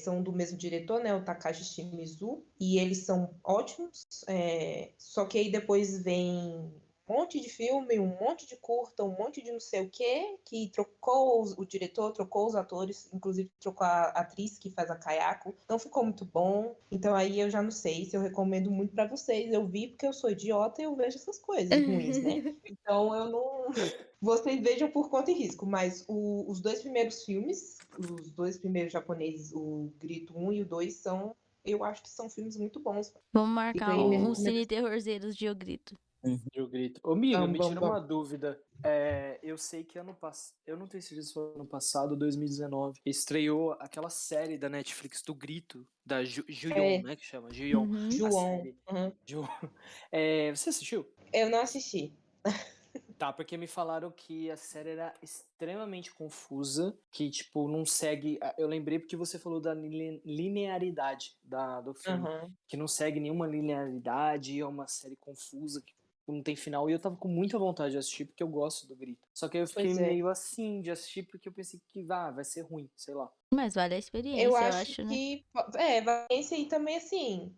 Speaker 2: são do mesmo diretor, né? O Takashi Shimizu. E eles são ótimos. Só que aí depois vem um monte de filme, um monte de curta, um monte de não sei o quê, que trocou o diretor, trocou os atores, inclusive trocou a atriz que faz a Kayako. Não ficou muito bom. Então aí eu já não sei se eu recomendo muito pra vocês. Eu vi porque eu sou idiota e eu vejo essas coisas ruins, né? Então eu não. Vocês vejam por conta e risco, mas os dois primeiros filmes, os dois primeiros japoneses, o Grito 1 e o 2, eu acho que são filmes muito bons.
Speaker 1: Vamos
Speaker 2: Fica
Speaker 1: marcar
Speaker 2: aí minha
Speaker 1: um
Speaker 2: recomendação.
Speaker 1: Cine Terrorzeiros de O Grito.
Speaker 3: Eu grito. Ô, amiga, me tira
Speaker 2: Bom.
Speaker 3: uma dúvida. Eu sei que ano passado. Eu não tenho certeza se foi ano passado, 2019. Estreou aquela série da Netflix do Grito, da Ju-on, né? Que chama Ju-on.
Speaker 1: Uhum.
Speaker 3: A
Speaker 2: Ju-on.
Speaker 3: série.
Speaker 2: Uhum.
Speaker 3: Ju... Você assistiu?
Speaker 2: Eu não assisti.
Speaker 3: Tá, porque me falaram que a série era extremamente confusa, que, tipo, não segue. Eu lembrei porque você falou da linearidade do filme,
Speaker 2: Uhum.
Speaker 3: que não segue nenhuma linearidade, é uma série confusa, que não tem final. E eu tava com muita vontade de assistir porque eu gosto do Grito. Só que aí eu fiquei
Speaker 2: Pois é.
Speaker 3: meio assim de assistir porque eu pensei que vai ser ruim, sei lá.
Speaker 1: Mas vale a experiência,
Speaker 2: Eu
Speaker 1: eu
Speaker 2: acho
Speaker 1: acho, né?
Speaker 2: que valência e também assim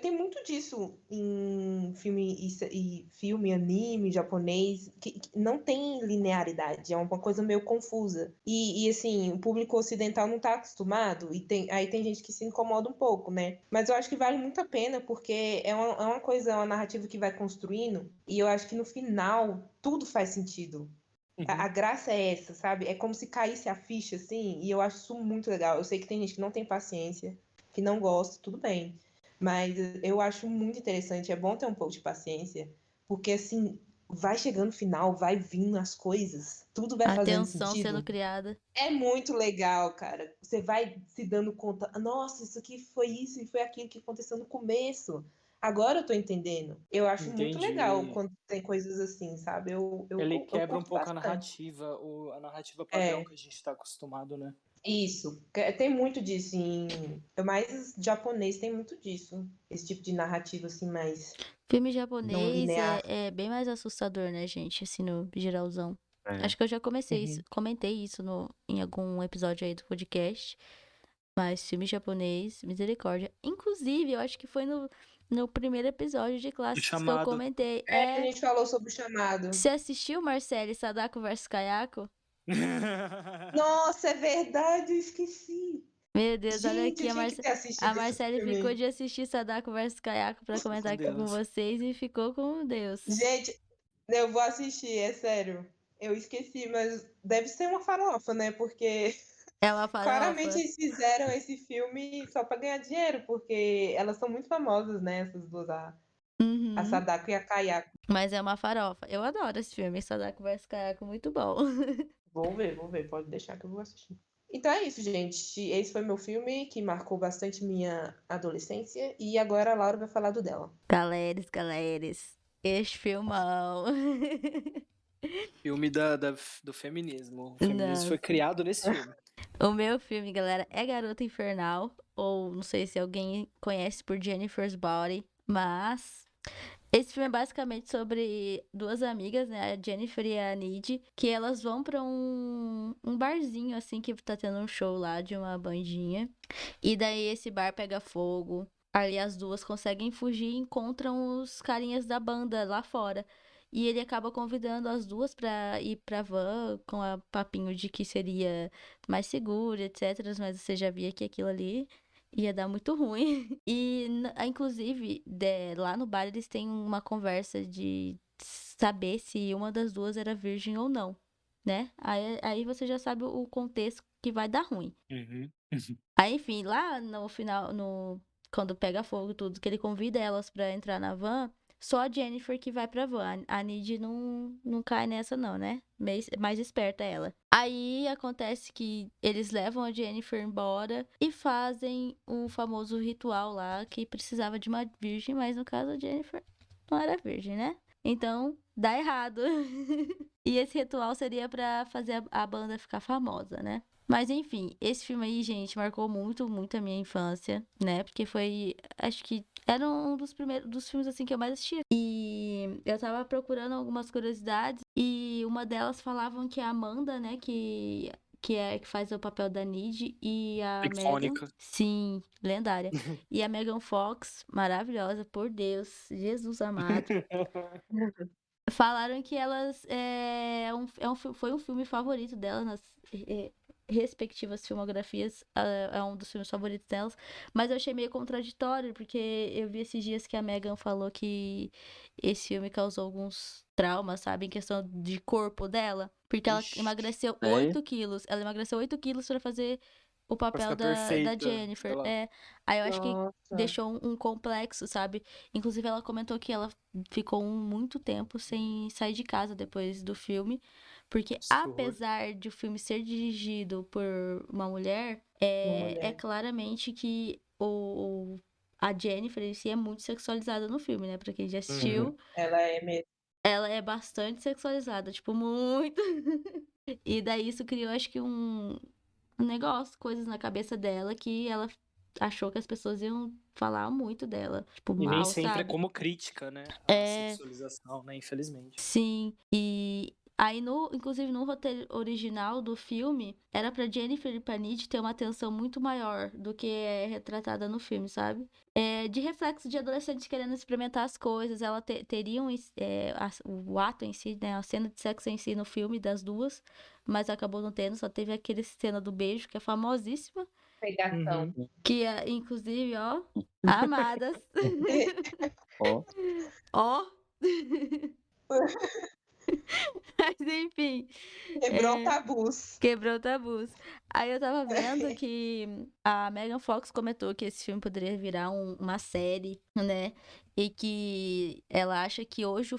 Speaker 2: tem muito disso em filme, anime japonês que não tem linearidade, é uma coisa meio confusa e assim o público ocidental não tá acostumado e aí tem gente que se incomoda um pouco, né? Mas eu acho que vale muito a pena porque é uma coisa, uma narrativa que vai construindo e eu acho que no final tudo faz sentido. A graça é essa, sabe? É como se caísse a ficha, assim, e eu acho isso muito legal. Eu sei que tem gente que não tem paciência, que não gosta, tudo bem. Mas eu acho muito interessante, é bom ter um pouco de paciência, porque assim, vai chegando o final, vai vindo as coisas, tudo vai
Speaker 1: A
Speaker 2: fazendo
Speaker 1: tensão sendo
Speaker 2: sentido.
Speaker 1: criada.
Speaker 2: É muito legal, cara. Você vai se dando conta, nossa, isso aqui foi isso e foi aquilo que aconteceu no começo. Agora eu tô entendendo. Eu acho muito legal
Speaker 3: Entendi.
Speaker 2: quando tem coisas assim, sabe?
Speaker 3: Ele
Speaker 2: Eu
Speaker 3: quebra um
Speaker 2: curto
Speaker 3: pouco
Speaker 2: bastante.
Speaker 3: a narrativa padrão
Speaker 2: É.
Speaker 3: que a gente tá acostumado, né?
Speaker 2: Isso, tem muito disso mais japonês tem muito disso, esse tipo de narrativa assim mais
Speaker 1: Filme
Speaker 2: não
Speaker 1: japonês
Speaker 2: linear.
Speaker 1: é bem mais assustador, né, gente? Assim, no geralzão.
Speaker 5: É.
Speaker 1: Acho que eu já
Speaker 2: Uhum.
Speaker 1: comentei isso em algum episódio aí do podcast. Mas filme japonês, misericórdia. Inclusive, eu acho que foi no primeiro episódio de clássicos que eu
Speaker 3: Chamado.
Speaker 1: comentei.
Speaker 2: A gente falou sobre o chamado.
Speaker 1: Você assistiu, Marcele, Sadako vs Kayako?
Speaker 2: Nossa, é verdade, eu esqueci.
Speaker 1: Meu Deus, olha
Speaker 2: Gente,
Speaker 1: aqui,
Speaker 2: eu tinha que ter
Speaker 1: a
Speaker 2: assistido esse
Speaker 1: Marcele ficou
Speaker 2: filme.
Speaker 1: de assistir Sadako vs Kayako pra comentar
Speaker 3: Com
Speaker 1: aqui com
Speaker 3: Deus.
Speaker 1: vocês e ficou com Deus.
Speaker 2: Gente, eu vou assistir, é sério. Eu esqueci, mas deve ser uma farofa, né? Porque
Speaker 1: É uma
Speaker 2: claramente
Speaker 1: farofa.
Speaker 2: eles fizeram esse filme só pra ganhar dinheiro, porque elas são muito famosas, né? Essas duas, a
Speaker 1: Uhum.
Speaker 2: Sadako e a Kayako.
Speaker 1: Mas é uma farofa. Eu adoro esse filme, Sadako vs Kayako, muito bom.
Speaker 2: Vou ver, pode deixar que eu vou assistir. Então é isso, gente. Esse foi meu filme que marcou bastante minha adolescência. E agora a Laura vai falar do dela.
Speaker 1: Galeres, este filmão.
Speaker 3: Filme do feminismo. O feminismo foi
Speaker 1: Nossa.
Speaker 3: criado nesse filme.
Speaker 1: O meu filme, galera, é Garota Infernal, ou não sei se alguém conhece por Jennifer's Body, mas esse filme é basicamente sobre duas amigas, né, a Jennifer e a Nid, que elas vão pra um barzinho, assim, que tá tendo um show lá de uma bandinha, e daí esse bar pega fogo, aí as duas conseguem fugir e encontram os carinhas da banda lá fora. E ele acaba convidando as duas pra ir pra van com a papinho de que seria mais seguro, etc. Mas você já via que aquilo ali ia dar muito ruim. E, inclusive, lá no bar eles têm uma conversa de saber se uma das duas era virgem ou não, né? Aí você já sabe o contexto que vai dar ruim.
Speaker 3: Uhum.
Speaker 1: Aí, enfim, lá no final, quando pega fogo e tudo, que ele convida elas pra entrar na van, só a Jennifer que vai pra van. A Nid não cai nessa, não, né? Mais esperta ela. Aí acontece que eles levam a Jennifer embora e fazem o famoso ritual lá que precisava de uma virgem, mas no caso a Jennifer não era virgem, né? Então, dá errado. E esse ritual seria pra fazer a banda ficar famosa, né? Mas enfim, esse filme aí, gente, marcou muito, muito a minha infância, né? Porque foi, acho que era um dos primeiros dos filmes assim que eu mais assistia. E eu tava procurando algumas curiosidades e uma delas falavam que a Amanda, né, que faz o papel da Nid e a Megan,
Speaker 3: Icônica.
Speaker 1: sim, lendária. E a Megan Fox, maravilhosa, por Deus, Jesus amado. Falaram que elas foi um filme favorito dela nas respectivas filmografias, é um dos filmes favoritos delas, mas eu achei meio contraditório, porque eu vi esses dias que a Megan falou que esse filme causou alguns traumas, sabe, em questão de corpo dela, porque ela
Speaker 3: Ixi,
Speaker 1: emagreceu
Speaker 5: Sério?
Speaker 1: 8 quilos, ela emagreceu 8 quilos pra fazer o
Speaker 3: pra
Speaker 1: papel
Speaker 3: ficar
Speaker 1: da
Speaker 3: perfeita.
Speaker 1: Jennifer,
Speaker 3: Ela...
Speaker 1: aí eu acho que
Speaker 2: Nossa.
Speaker 1: deixou um complexo, sabe, inclusive ela comentou que ela ficou muito tempo sem sair de casa depois do filme, porque
Speaker 3: Nossa, que horror.
Speaker 1: apesar de o filme ser dirigido por uma mulher,
Speaker 2: Uma
Speaker 1: é
Speaker 2: mulher.
Speaker 1: claramente que a Jennifer em si é muito sexualizada no filme, né? Pra quem já assistiu,
Speaker 2: Ela é mesmo.
Speaker 1: ela é bastante sexualizada, tipo, muito. E daí isso criou, acho que um negócio, coisas na cabeça dela que ela achou que as pessoas iam falar muito dela, tipo,
Speaker 3: E nem
Speaker 1: mal,
Speaker 3: sempre é
Speaker 1: sabe?
Speaker 3: como crítica, né? A
Speaker 1: É,
Speaker 3: sexualização, né? Infelizmente.
Speaker 1: sim. E aí, inclusive no roteiro original do filme, era pra Jennifer e pra Nid ter uma atenção muito maior do que é retratada no filme, sabe? De reflexo de adolescentes querendo experimentar as coisas, ela teriam o ato em si, né? A cena de sexo em si no filme das duas, mas acabou não tendo, só teve aquele cena do beijo, que é famosíssima,
Speaker 2: Pegação.
Speaker 3: Uhum.
Speaker 1: que é, inclusive, ó, amadas.
Speaker 5: Ó,
Speaker 1: Ó. Mas enfim,
Speaker 2: Quebrou
Speaker 1: é,
Speaker 2: tabus.
Speaker 1: quebrou tabus. Aí eu tava vendo que a Megan Fox comentou que esse filme poderia virar uma série, né? E que ela acha que hoje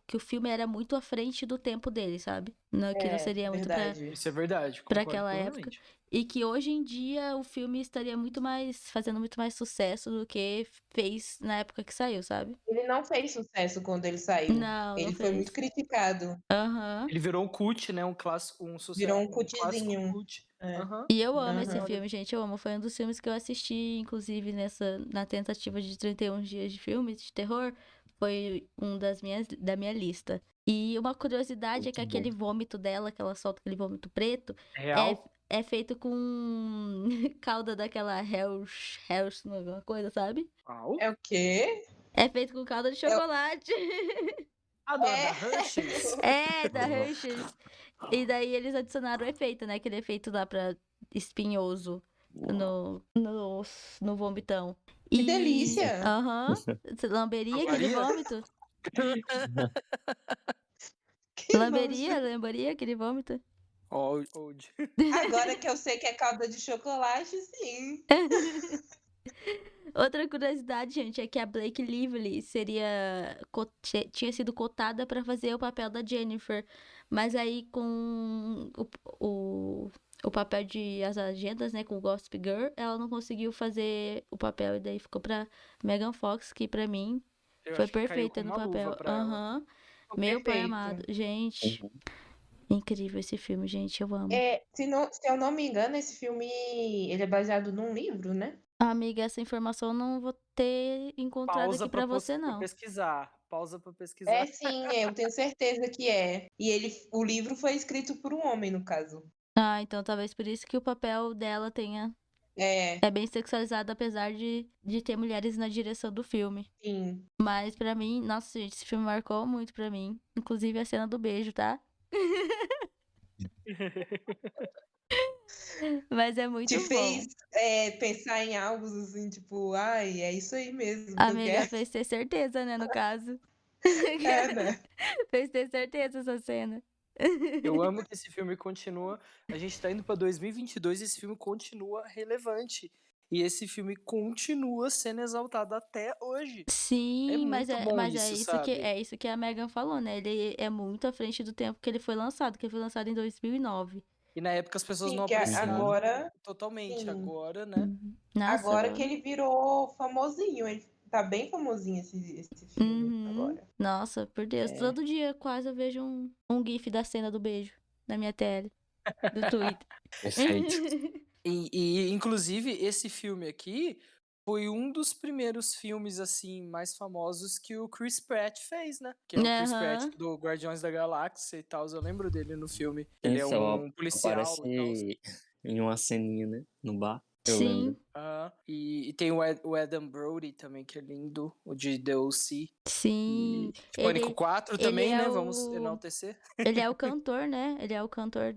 Speaker 1: que o filme era muito à frente do tempo dele, sabe? Que não
Speaker 2: É,
Speaker 1: seria muito
Speaker 2: verdade.
Speaker 3: Isso é verdade,
Speaker 1: pra
Speaker 3: concordo
Speaker 1: aquela época.
Speaker 3: plenamente.
Speaker 1: E que hoje em dia o filme estaria fazendo muito mais sucesso do que fez na época que saiu, sabe?
Speaker 2: Ele não fez sucesso quando ele saiu.
Speaker 1: Não
Speaker 2: Ele foi muito
Speaker 1: fez.
Speaker 2: criticado.
Speaker 1: Aham.
Speaker 3: Ele virou um cult, né? Um clássico, um sucesso,
Speaker 2: Virou um
Speaker 3: um clássico
Speaker 2: cultzinho.
Speaker 3: cult.
Speaker 2: É.
Speaker 3: Aham.
Speaker 1: E eu amo esse
Speaker 2: Aham.
Speaker 1: filme, gente. Eu amo. Foi um dos filmes que eu assisti, inclusive, na tentativa de 31 dias de filmes de terror. Foi da minha lista. E uma curiosidade é que
Speaker 5: muito bom.
Speaker 1: aquele vômito dela, que ela solta aquele vômito preto,
Speaker 3: Real.
Speaker 1: é feito com calda daquela Hells, alguma coisa, sabe?
Speaker 3: Au.
Speaker 2: É o quê?
Speaker 1: É feito com calda de chocolate.
Speaker 3: Ah, da Hershey's.
Speaker 1: Da Hershey's. E daí eles adicionaram o efeito, né? Aquele efeito lá pra espinhoso no vomitão.
Speaker 2: Que delícia!
Speaker 1: Aham. Você lamberia aquele
Speaker 3: Provaria?
Speaker 1: vômito?
Speaker 2: Que nojo.
Speaker 1: Lamberia aquele vômito?
Speaker 3: Old.
Speaker 2: Agora que eu sei que é calda de chocolate, sim.
Speaker 1: Outra curiosidade, gente, é que a Blake Lively tinha sido cotada pra fazer o papel da Jennifer, mas aí com o papel de As Agendas, né, com o Gossip Girl, ela não conseguiu fazer o papel e daí ficou pra Megan Fox, que pra mim
Speaker 3: Eu
Speaker 1: foi
Speaker 3: acho que caiu
Speaker 1: perfeita
Speaker 3: como
Speaker 1: no
Speaker 3: uma luva
Speaker 1: papel.
Speaker 3: pra ela.
Speaker 1: Aham.
Speaker 2: Ficou
Speaker 1: Meu pai
Speaker 2: perfeito.
Speaker 1: amado. Gente, Incrível esse filme, gente, eu amo.
Speaker 2: Se eu não me engano, esse filme ele é baseado num livro, né?
Speaker 1: Amiga, essa informação eu não vou ter encontrado
Speaker 3: Pausa
Speaker 1: aqui pra você,
Speaker 3: pra
Speaker 1: não.
Speaker 3: pesquisar. Pausa pra
Speaker 2: É
Speaker 3: pesquisar.
Speaker 2: sim, eu tenho certeza que é. E o livro foi escrito por um homem, no caso.
Speaker 1: Ah, então talvez por isso que o papel dela tenha...
Speaker 2: É,
Speaker 1: É bem sexualizado, apesar de ter mulheres na direção do filme.
Speaker 2: sim.
Speaker 1: Mas pra mim, nossa, gente, esse filme marcou muito pra mim. Inclusive a cena do beijo, tá? Mas é
Speaker 2: Te
Speaker 1: muito bom.
Speaker 2: fez pensar em algo assim, tipo, ai, é isso aí mesmo
Speaker 1: A
Speaker 2: que eu
Speaker 1: amiga
Speaker 2: quero.
Speaker 1: fez ter certeza, né, no caso.
Speaker 2: É, né?
Speaker 1: Fez ter certeza essa cena.
Speaker 3: Eu amo que esse filme continua. A gente tá indo pra 2022 e esse filme continua relevante. E esse filme continua sendo exaltado até hoje. É
Speaker 1: Sim,
Speaker 3: muito bom
Speaker 1: mas
Speaker 3: isso, sabe?
Speaker 1: é isso que a Megan falou, né? Ele é muito à frente do tempo que ele foi lançado, que ele foi lançado em 2009.
Speaker 3: E na época as pessoas
Speaker 2: Sim,
Speaker 3: não
Speaker 2: que
Speaker 5: Uhum.
Speaker 3: apreciaram
Speaker 2: agora,
Speaker 3: totalmente.
Speaker 2: sim.
Speaker 3: Agora, né?
Speaker 1: Nossa,
Speaker 2: Agora que
Speaker 1: agora.
Speaker 2: ele virou famosinho. Ele tá bem famosinho esse filme
Speaker 1: Uhum.
Speaker 2: agora.
Speaker 1: Nossa, por Deus.
Speaker 3: É.
Speaker 1: Todo dia quase eu vejo um GIF da cena do beijo na minha tela, do Twitter.
Speaker 5: Perfeito.
Speaker 3: Inclusive, esse filme aqui foi um dos primeiros filmes, assim, mais famosos que o Chris Pratt fez, né? Que é o Chris Pratt
Speaker 1: Aham.
Speaker 3: do Guardiões da Galáxia e tal. Eu lembro dele no filme.
Speaker 5: Sim,
Speaker 3: Ele é
Speaker 5: só
Speaker 3: um policial
Speaker 5: aparece
Speaker 3: e tal.
Speaker 5: em uma ceninha, né? No bar. Eu
Speaker 1: Sim,
Speaker 5: lembro.
Speaker 3: E tem o Adam Brody também, que é lindo. O de The O.C.
Speaker 1: sim.
Speaker 3: E Pânico 4
Speaker 1: Ele
Speaker 3: também,
Speaker 1: é
Speaker 3: né? Vamos
Speaker 1: o.
Speaker 3: enaltecer.
Speaker 1: Ele é o cantor, né? Ele é o cantor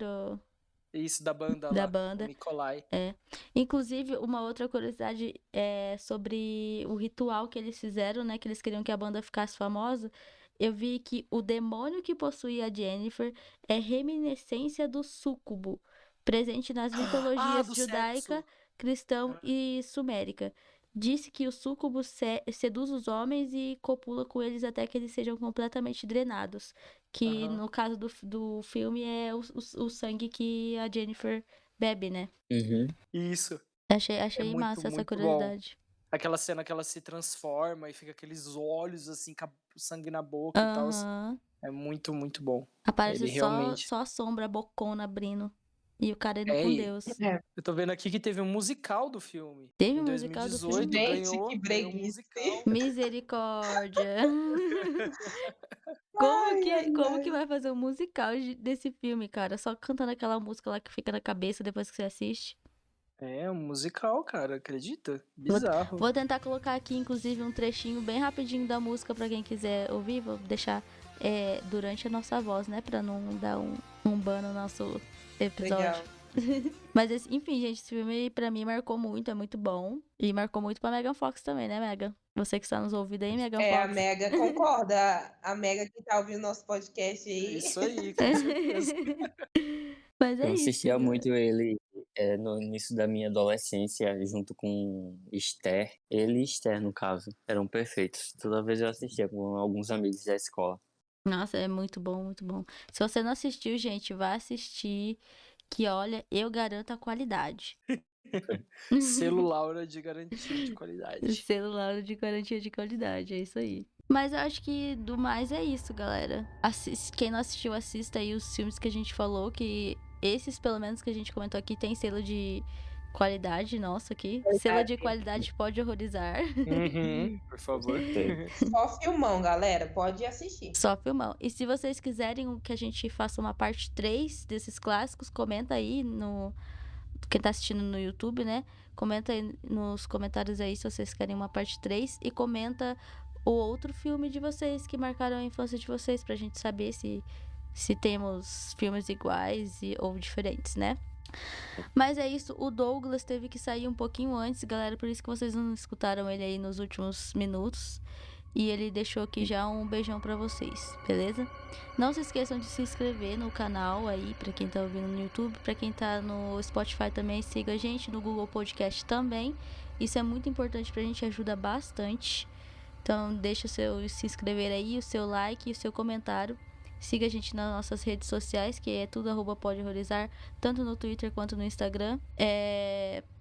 Speaker 3: Isso, da banda
Speaker 1: da
Speaker 3: lá, o
Speaker 1: banda.
Speaker 3: Nikolai.
Speaker 1: É. Inclusive, uma outra curiosidade é sobre o ritual que eles fizeram, né? Que eles queriam que a banda ficasse famosa. Eu vi que o demônio que possuía a Jennifer é reminiscência do súcubo, presente nas
Speaker 3: Ah,
Speaker 1: mitologias
Speaker 3: do
Speaker 1: judaica,
Speaker 3: sexo.
Speaker 1: cristão e sumérica. Disse que o súcubo seduz os homens e copula com eles até que eles sejam completamente drenados. Que
Speaker 3: Aham.
Speaker 1: no caso do filme é o sangue que a Jennifer bebe, né?
Speaker 5: Uhum.
Speaker 3: Isso. É
Speaker 1: Achei
Speaker 3: muito,
Speaker 1: massa essa
Speaker 3: muito bom.
Speaker 1: curiosidade.
Speaker 3: Aquela cena que ela se transforma e fica aqueles olhos assim, com o sangue na boca e tal.
Speaker 1: Aham.
Speaker 3: É muito, muito bom.
Speaker 1: Aparece
Speaker 3: Ele realmente.
Speaker 1: só a sombra bocona abrindo. E o cara indo
Speaker 3: É,
Speaker 1: com
Speaker 3: e
Speaker 1: Deus.
Speaker 2: É.
Speaker 3: eu tô vendo aqui que teve um musical do filme.
Speaker 1: Teve
Speaker 3: Em
Speaker 1: um musical do filme?
Speaker 3: 2018,
Speaker 2: Gente, que
Speaker 3: ganhou um
Speaker 2: breguice.
Speaker 3: musical.
Speaker 1: Misericórdia.
Speaker 2: Ai, ai,
Speaker 1: Como que
Speaker 2: ai.
Speaker 1: vai fazer um musical desse filme, cara? Só cantando aquela música lá que fica na cabeça depois que você assiste.
Speaker 3: É, um musical, cara, acredita?
Speaker 1: Vou,
Speaker 3: Bizarro.
Speaker 1: vou tentar colocar aqui, inclusive, um trechinho bem rapidinho da música pra quem quiser ouvir. Vou deixar durante a nossa voz, né? Pra não dar um ban no nosso episódio.
Speaker 2: Legal.
Speaker 1: Mas, enfim, gente, esse filme pra mim marcou muito, é muito bom. E marcou muito pra Megan Fox também, né, Megan? Você que está nos ouvindo aí, Megan
Speaker 2: A
Speaker 1: Fox.
Speaker 2: Mega concorda. A Mega que tá ouvindo nosso podcast
Speaker 3: É
Speaker 2: aí.
Speaker 3: isso aí, com certeza.
Speaker 1: Mas é
Speaker 5: Eu
Speaker 1: isso,
Speaker 5: assistia
Speaker 1: galera.
Speaker 5: muito ele no início da minha adolescência, junto com Esther. Ele e Esther, no caso, eram perfeitos. Toda vez eu assistia com alguns amigos da escola.
Speaker 1: Nossa, é muito bom, muito bom. Se você não assistiu, gente, vá assistir. Que olha, eu garanto a qualidade.
Speaker 3: Selo Laura de garantia de qualidade.
Speaker 1: Celular de garantia de qualidade, é isso aí. Mas eu acho que do mais é isso, galera. Quem não assistiu, assista aí os filmes que a gente falou, que esses, pelo menos, que a gente comentou aqui, tem selo de qualidade, nossa, aqui. Selo de qualidade pode horrorizar.
Speaker 3: Uhum, por favor.
Speaker 2: Só filmão, galera. Pode assistir.
Speaker 1: Só filmão. E se vocês quiserem que a gente faça uma parte 3 desses clássicos, comenta aí no... Quem tá assistindo no YouTube, né? Comenta aí nos comentários aí se vocês querem uma parte 3 e comenta o outro filme de vocês que marcaram a infância de vocês pra gente saber se temos filmes iguais ou diferentes, né? Mas é isso, o Douglas teve que sair um pouquinho antes, galera, por isso que vocês não escutaram ele aí nos últimos minutos. E ele deixou aqui já um beijão pra vocês, beleza? Não se esqueçam de se inscrever no canal aí, pra quem tá ouvindo no YouTube. Pra quem tá no Spotify também, siga a gente no Google Podcast também. Isso é muito importante pra gente, ajuda bastante. Então deixa se inscrever aí, o seu like e o seu comentário. Siga a gente nas nossas redes sociais, que é tudo @podehorrorizar, tanto no Twitter quanto no Instagram.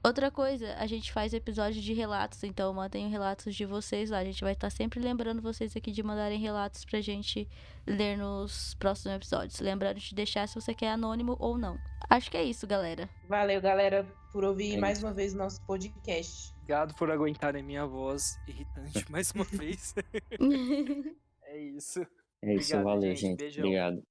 Speaker 1: Outra coisa, a gente faz episódio de relatos, então mantenham relatos de vocês lá. A gente vai estar sempre lembrando vocês aqui de mandarem relatos pra gente ler nos próximos episódios. Lembrando de deixar se você quer anônimo ou não. Acho que é isso, galera.
Speaker 2: Valeu, galera, por ouvir
Speaker 5: É
Speaker 2: mais
Speaker 5: isso.
Speaker 2: uma vez o nosso podcast.
Speaker 3: Obrigado por aguentarem minha voz irritante mais uma vez. É isso.
Speaker 5: É isso,
Speaker 3: Obrigado,
Speaker 5: valeu,
Speaker 3: gente.
Speaker 5: gente.
Speaker 3: Beijão.
Speaker 5: Obrigado.